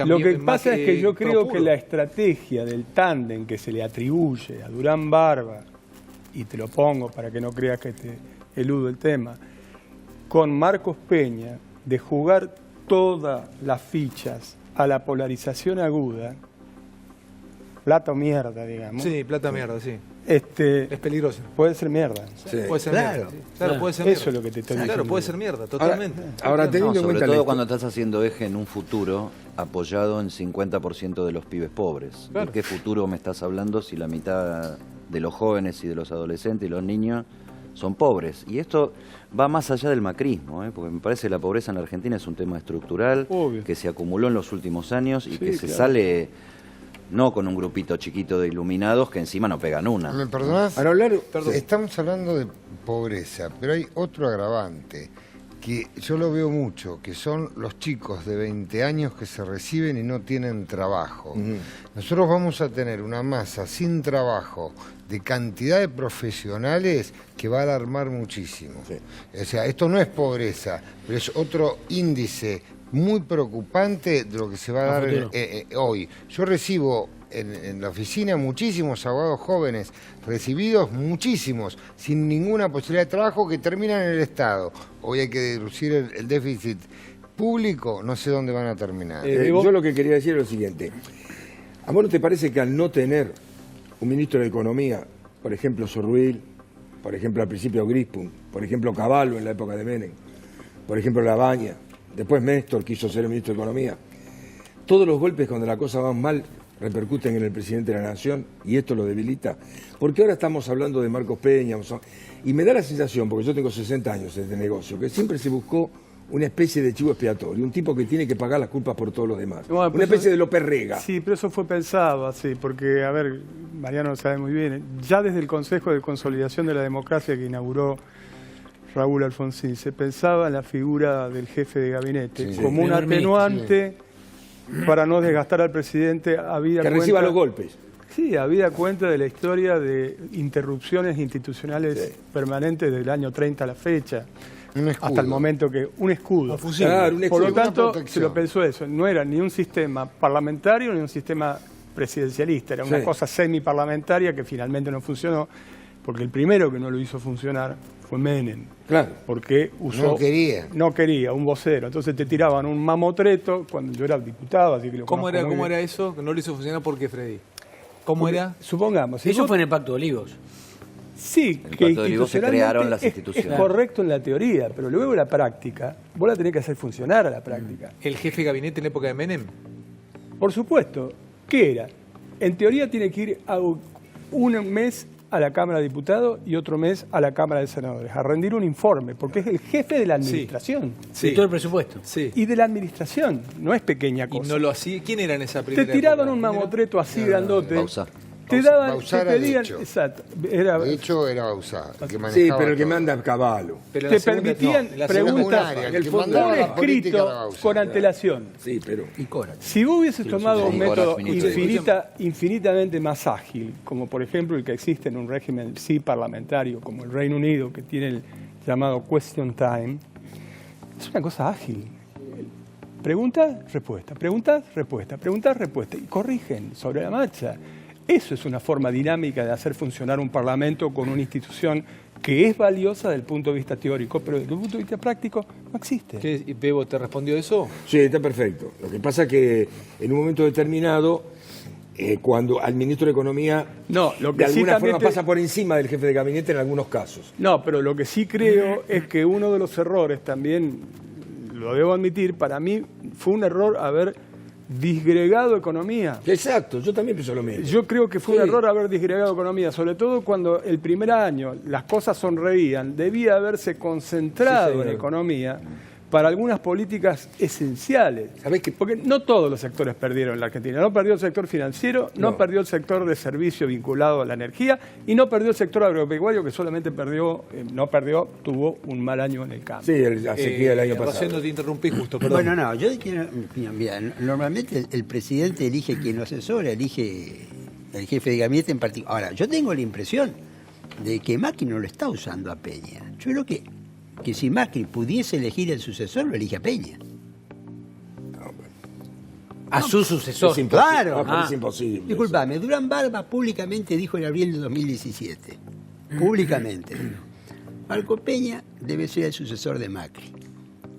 Lo que pasa es que yo creo que la estrategia del tándem que se le atribuye a Durán Barba, y te lo pongo para que no creas que te eludo el tema, con Marcos Peña, de jugar todas las fichas a la polarización aguda, plata o mierda, digamos. Sí, plata mierda, sí. Es peligroso. Puede ser mierda. Sí. Puede ser mierda. Claro, puede ser mierda. Eso es lo que te estoy diciendo. Claro, puede ser mierda, totalmente. Ahora teniendo en cuenta sobre todo cuando estás haciendo eje en un futuro apoyado en 50% de los pibes pobres. Claro. ¿De qué futuro me estás hablando si la mitad de los jóvenes y de los adolescentes y los niños son pobres? Y esto va más allá del macrismo, porque me parece que la pobreza en la Argentina es un tema estructural. Obvio. Que se acumuló en los últimos años y que se sale no con un grupito chiquito de iluminados que encima no pegan una. ¿Me perdonás? Estamos hablando de pobreza, pero hay otro agravante que yo lo veo mucho, que son los chicos de 20 años que se reciben y no tienen trabajo. Nosotros vamos a tener una masa sin trabajo de cantidad de profesionales que va a alarmar muchísimo. Sí. O sea, esto no es pobreza, pero es otro índice muy preocupante de lo que se va a dar hoy. Yo recibo en la oficina muchísimos abogados jóvenes, recibidos muchísimos, sin ninguna posibilidad de trabajo, que terminan en el Estado. Hoy hay que deducir el déficit público, no sé dónde van a terminar. Yo lo que quería decir es lo siguiente. ¿A vos no te parece que al no tener un ministro de Economía, por ejemplo Sorruil, por ejemplo al principio Grispun, por ejemplo Cavallo en la época de Menem, por ejemplo Labaña, después Néstor quiso ser el ministro de Economía, todos los golpes cuando la cosa va mal repercuten en el presidente de la Nación y esto lo debilita? Porque ahora estamos hablando de Marcos Peña y me da la sensación, porque yo tengo 60 años en este negocio, que siempre se buscó una especie de chivo expiatorio, un tipo que tiene que pagar las culpas por todos los demás. Bueno, una especie de López Rega. Sí, pero eso fue pensado así, porque, a ver, Mariano lo sabe muy bien, ya desde el Consejo de Consolidación de la Democracia que inauguró Raúl Alfonsín, se pensaba en la figura del jefe de gabinete como un atenuante para no desgastar al presidente. Que reciba los golpes. Sí, habida cuenta de la historia de interrupciones institucionales permanentes del año 30 a la fecha. hasta el momento que un escudo. Claro, un Por lo escudo. tanto, se lo pensó eso. No era ni un sistema parlamentario ni un sistema presidencialista. Era una cosa semiparlamentaria que finalmente no funcionó, porque el primero que no lo hizo funcionar fue Menem. Claro. Porque usó... No quería, un vocero. Entonces te tiraban un mamotreto cuando yo era diputado, así que lo ¿Cómo conozco muy bien. era eso? Que no lo hizo funcionar porque Freddy. ¿Cómo Porque, era? Supongamos. si Eso vos- fue en el Pacto de Olivos. Sí, En el que Pacto de Olivos se crearon las institucionalmente instituciones. es correcto en la teoría, pero luego la práctica, vos la tenés que hacer funcionar a la práctica. ¿El jefe de gabinete en la época de Menem? Por supuesto, ¿qué era? En teoría tiene que ir a un mes a la Cámara de Diputados y otro mes a la Cámara de Senadores, a rendir un informe, porque es el jefe de la administración. De todo el presupuesto. Sí. Y de la administración, no es pequeña Y cosa. no lo hacía. ¿Quién era en esa Te primera tiraban época? un ¿Quién era? mamotreto así grandote. Bauzá. Te daban, Bauzá te era de pedían, hecho. exacto, era, De hecho, era Bauzá, el que Sí, manejaba pero el que todo. manda a caballo. Pero en te la segunda- permitían no, en la segunda preguntas etapa, el el que fondo- mandaba un la política era escrito Bauzá. con antelación. Sí, pero... Y Cora. Si vos hubieses tomado un sí. método Horas, minutos. infinitamente más ágil, como por ejemplo el que existe en un régimen parlamentario como el Reino Unido, que tiene el llamado question time, es una cosa ágil. Preguntas, respuesta, preguntas, respuesta, preguntas, respuesta. Y corrigen sobre la marcha. Eso es una forma dinámica de hacer funcionar un parlamento con una institución que es valiosa desde el punto de vista teórico, pero desde el punto de vista práctico no existe. ¿Qué? ¿Y Bebo te respondió eso? Sí, está perfecto. Lo que pasa es que en un momento determinado, cuando al ministro de Economía No, lo que de sí alguna también forma pasa por encima del jefe de gabinete en algunos casos. No, pero lo que sí creo es que uno de los errores también, lo debo admitir, para mí fue un error haber disgregado economía. Exacto, yo también pienso lo mismo. Yo creo que fue un Sí. error haber disgregado economía, sobre todo cuando el primer año las cosas sonreían, debía haberse concentrado Sí, en señor. economía para algunas políticas esenciales. ¿Sabés qué? Porque no todos los sectores perdieron en la Argentina. No perdió el sector financiero, no perdió el sector de servicio vinculado a la energía y no perdió el sector agropecuario, que solamente tuvo un mal año en el campo. Sí, la sequía del año pasado. Rosendo, te interrumpí justo, perdón. Bueno, no, yo quiero mi opinión. Mira, normalmente el presidente elige quien lo asesora, elige el jefe de gabinete en particular. Ahora, yo tengo la impresión de que Macri no lo está usando a Peña. Yo creo que si Macri pudiese elegir el sucesor, lo elige a Peña. A su sucesor. Es imposible. Claro. No, pero es imposible. Disculpame, Durán Barba públicamente dijo en abril de 2017, públicamente dijo, Marco Peña debe ser el sucesor de Macri.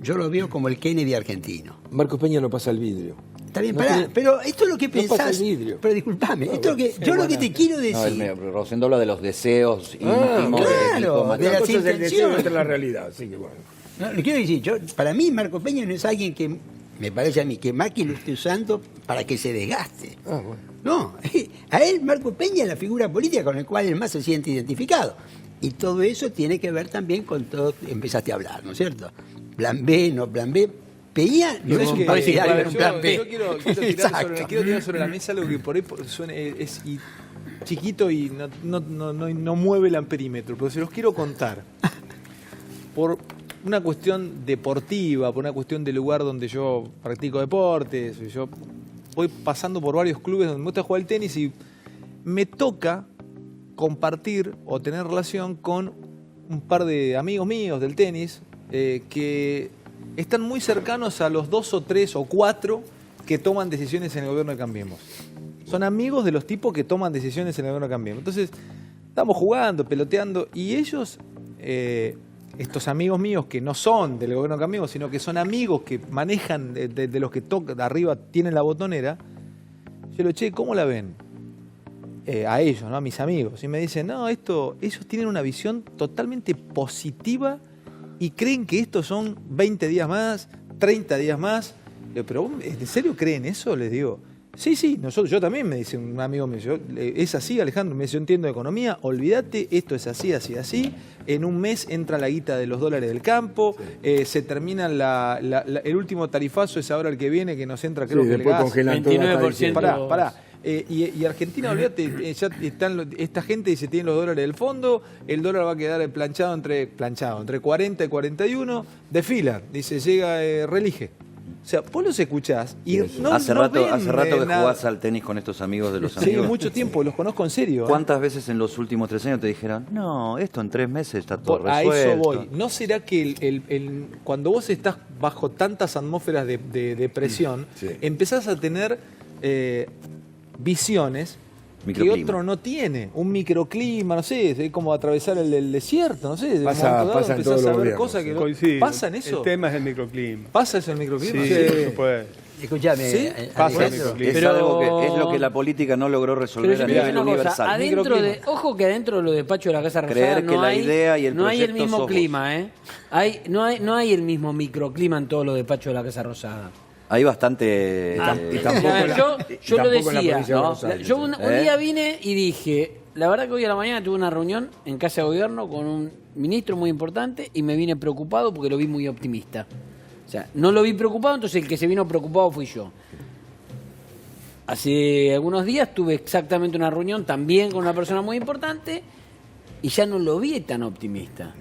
Yo lo veo como el Kennedy argentino. Marcos Peña no pasa el vidrio. Está bien, No pará, tiene- pero esto es lo que no pasa pensás. el vidrio. Pero disculpame, esto es lo que, yo lo que te quiero decir. No, Rosendo habla de los deseos Ah, íntimos claro, Nico de Una las cosa es el deseo y intenciones. otra es la realidad. Así que bueno. No, lo quiero decir, para mí Marco Peña no es alguien que, me parece a mí, que Macri lo esté usando para que se desgaste. Ah, bueno. No, a él Marco Peña es la figura política con la cual él más se siente identificado. Y todo eso tiene que ver también con todo, empezaste a hablar, ¿no es cierto? Plan B, no plan B. Peña no es un partidario de un plan B. Yo quiero tirar sobre la mesa algo que por ahí es chiquito y no mueve el amperímetro, pero se los quiero contar. Por una cuestión deportiva, por una cuestión del lugar donde yo practico deportes, yo voy pasando por varios clubes donde me gusta jugar al tenis y me toca compartir o tener relación con un par de amigos míos del tenis que están muy cercanos a los 2 o 3 o 4 que toman decisiones en el gobierno de Cambiemos. Son amigos de los tipos que toman decisiones en el gobierno de Cambiemos. Entonces, estamos jugando, peloteando, y ellos, estos amigos míos que no son del gobierno de Cambiemos, sino que son amigos que manejan de los que tocan, de arriba tienen la botonera, yo le che, ¿cómo la ven? A ellos, ¿no? A mis amigos. Y me dicen, no, ellos tienen una visión totalmente positiva y creen que estos son 20 días más, 30 días más. Pero ¿vos ¿en serio creen eso? Les digo, sí, yo también, me dice un amigo mío, es así, Alejandro, me dice, yo entiendo de economía, olvídate, esto es así, así, en un mes entra la guita de los dólares del campo, se termina el último tarifazo, es ahora el que viene, que nos entra, creo que el después gas. congelan todo hasta 29%. diciembre. Pará. Y Argentina, olvídate, ya están esta gente dice tiene los dólares del fondo, el dólar va a quedar planchado entre 40 y 41, desfila, dice, llega, reelige. sea, vos los escuchás y no hace rato que nada. jugás al tenis con estos amigos de los Sí, amigos. mucho tiempo, los conozco en serio. ¿Cuántas veces en los últimos 3 años te dijeron, no, esto en 3 meses está todo A resuelto? eso voy. ¿No será que cuando vos estás bajo tantas atmósferas de presión, empezás a tener visiones que otro no tiene? Un microclima, no sé, es como atravesar el desierto, no sé. Pasa en todos los gobiernos. Cosas que Coincido. ¿Pasa en eso? El tema es el microclima. ¿Pasa eso en el microclima? Sí, por supuesto. Escuchame, ¿Sí? Pasa el Alejandro. microclima. Es algo que es lo que la política no logró resolver Pero a yo te digo nivel una cosa, universal. adentro de, ojo que adentro de los despachos de la Casa Rosada Creer que no la hay, idea y el no hay el proyecto mismo sos vos. clima, ¿eh? No hay el mismo microclima en todos los despachos de la Casa Rosada. Hay bastante... y tampoco Mira, la- yo y lo tampoco en la decía, provincia de ¿no? Buenos Aires. Yo un día vine y dije, la verdad que hoy a la mañana tuve una reunión en Casa de Gobierno con un ministro muy importante y me vine preocupado porque lo vi muy optimista. O sea, no lo vi preocupado, entonces el que se vino preocupado fui yo. Hace algunos días tuve exactamente una reunión también con una persona muy importante y ya no lo vi tan optimista.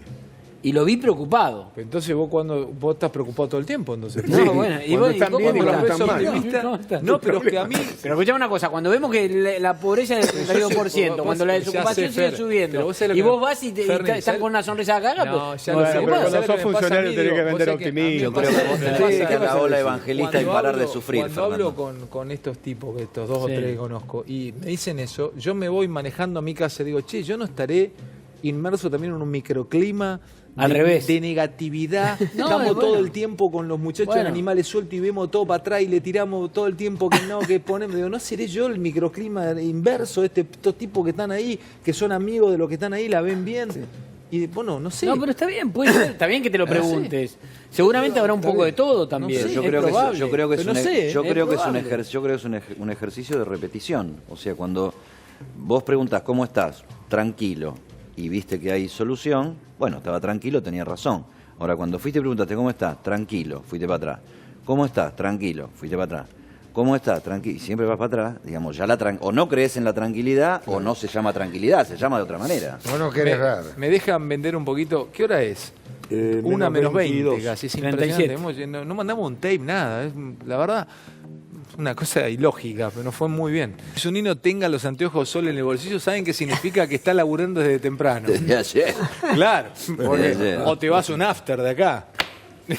Y lo vi preocupado. Entonces vos estás preocupado todo el tiempo, entonces. No, bueno, y Cuando vos, están ¿cómo bien y estás? cuando están mal. Optimista. ¿Cómo estás? No, pero es que a mí... Pero escuchame una cosa, cuando vemos que la pobreza es del 32%, cuando la desocupación sigue subiendo, y vos vas y están con una sonrisa acá, No, pues ya no lo sé, te pero preocupás. cuando sos funcionario tenés que vender optimismo. Yo creo que vos te pasás a la ola evangelista y parar de sufrir, Cuando hablo Fernando. con estos tipos, estos 2 o 3 que conozco, y me dicen eso, yo me voy manejando a mi casa y digo, che, yo no estaré inmerso también en un microclima Al revés. de negatividad. No, Estamos bueno. todo el tiempo con los muchachos en animales sueltos y vemos todo para atrás y le tiramos todo el tiempo que no, que ponemos. Digo, ¿no seré yo el microclima inverso? Estos tipos que están ahí, que son amigos de los que están ahí, la ven bien. Y bueno, no sé. No, pero está bien, puede ser, está bien que te lo preguntes. Seguramente habrá un poco de todo también. No sé, Yo es creo que probable. yo creo que es Pero un no sé, yo es creo que es probable. un ejercicio de repetición. O sea, cuando vos preguntás ¿cómo estás? Tranquilo. Y viste que hay solución, bueno, estaba tranquilo, tenía razón. Ahora, cuando fuiste y preguntaste ¿cómo estás? Tranquilo, fuiste para atrás. ¿Cómo estás? Tranquilo, fuiste para atrás. ¿Cómo estás? Tranquilo. Y siempre vas para atrás, digamos, ya o no crees en la tranquilidad o no se llama tranquilidad, se llama de otra manera. Vos no querés ver. Me dejan vender un poquito. ¿Qué hora es? 1 menos 20, casi. Es impresionante. No mandamos un tape, nada. Es, la verdad, una cosa ilógica, pero nos fue muy bien. Si un niño tenga los anteojos sol en el bolsillo, ¿saben qué significa? Que está laburando desde temprano. Desde ayer. Claro. Porque, Desde ayer. o te vas a un after de acá.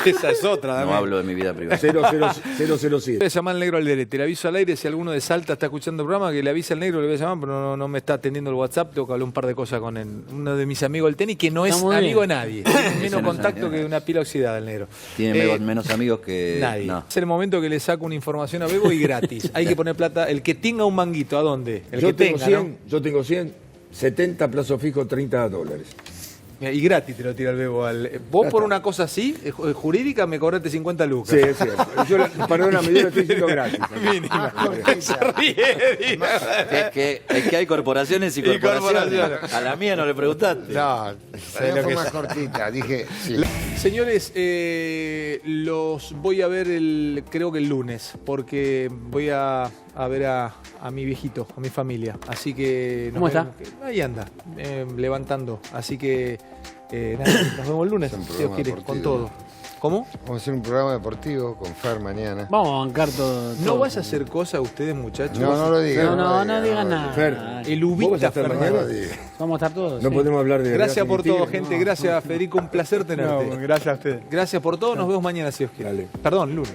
Esa es otra. No también. hablo de mi vida privada. 007. Voy a llamar al negro Alderete, le aviso al aire si alguno de Salta está escuchando el programa, que le avise al negro, le voy a llamar, pero no me está atendiendo el WhatsApp, tengo que hablar un par de cosas con él. Uno de mis amigos del tenis, que no es muy amigo bien. de nadie, tiene menos no es contacto amigo. que una pila oxidada el negro. Tiene menos amigos que... Nadie. No. Es el momento que le saco una información a Bebo y gratis. Hay que poner plata, el que tenga un manguito, ¿a dónde? El Yo que tengo tenga, 100, yo tengo 100, 70 plazo fijo, $30. ¿no? Y gratis te lo tira el Bebo. Vos por una cosa así, jurídica, me cobraste 50 lucas. Sí, es cierto. Perdóname, yo lo estoy diciendo gratis. Mínima. Se ríe. Es que hay corporaciones y corporaciones. A la mía no le preguntaste. No, lo que fue más es. cortita. Dije, sí. Señores, los voy a ver creo que el lunes, porque voy a ver a mi viejito, a mi familia. Así que... ¿Cómo está? Ahí anda, levantando. Así que nada, nos vemos el lunes, Es un si Dios programa quiere, deportivo. con todo. ¿Cómo? Vamos a hacer un programa deportivo con Fer mañana. Vamos a bancar todo. ¿No vas a hacer cosas ustedes, muchachos? No lo digas. No digan nada. Fer, El ¿vos vas a ubita estar Fernando. mañana? Vamos a estar todos. No sí. podemos hablar de... Gracias por todo, Tigre. gente. Gracias, Federico. Un placer tenerte. No, gracias a ustedes. Gracias por todo. Nos vemos mañana, si Dios quiere. Dale. Perdón, lunes.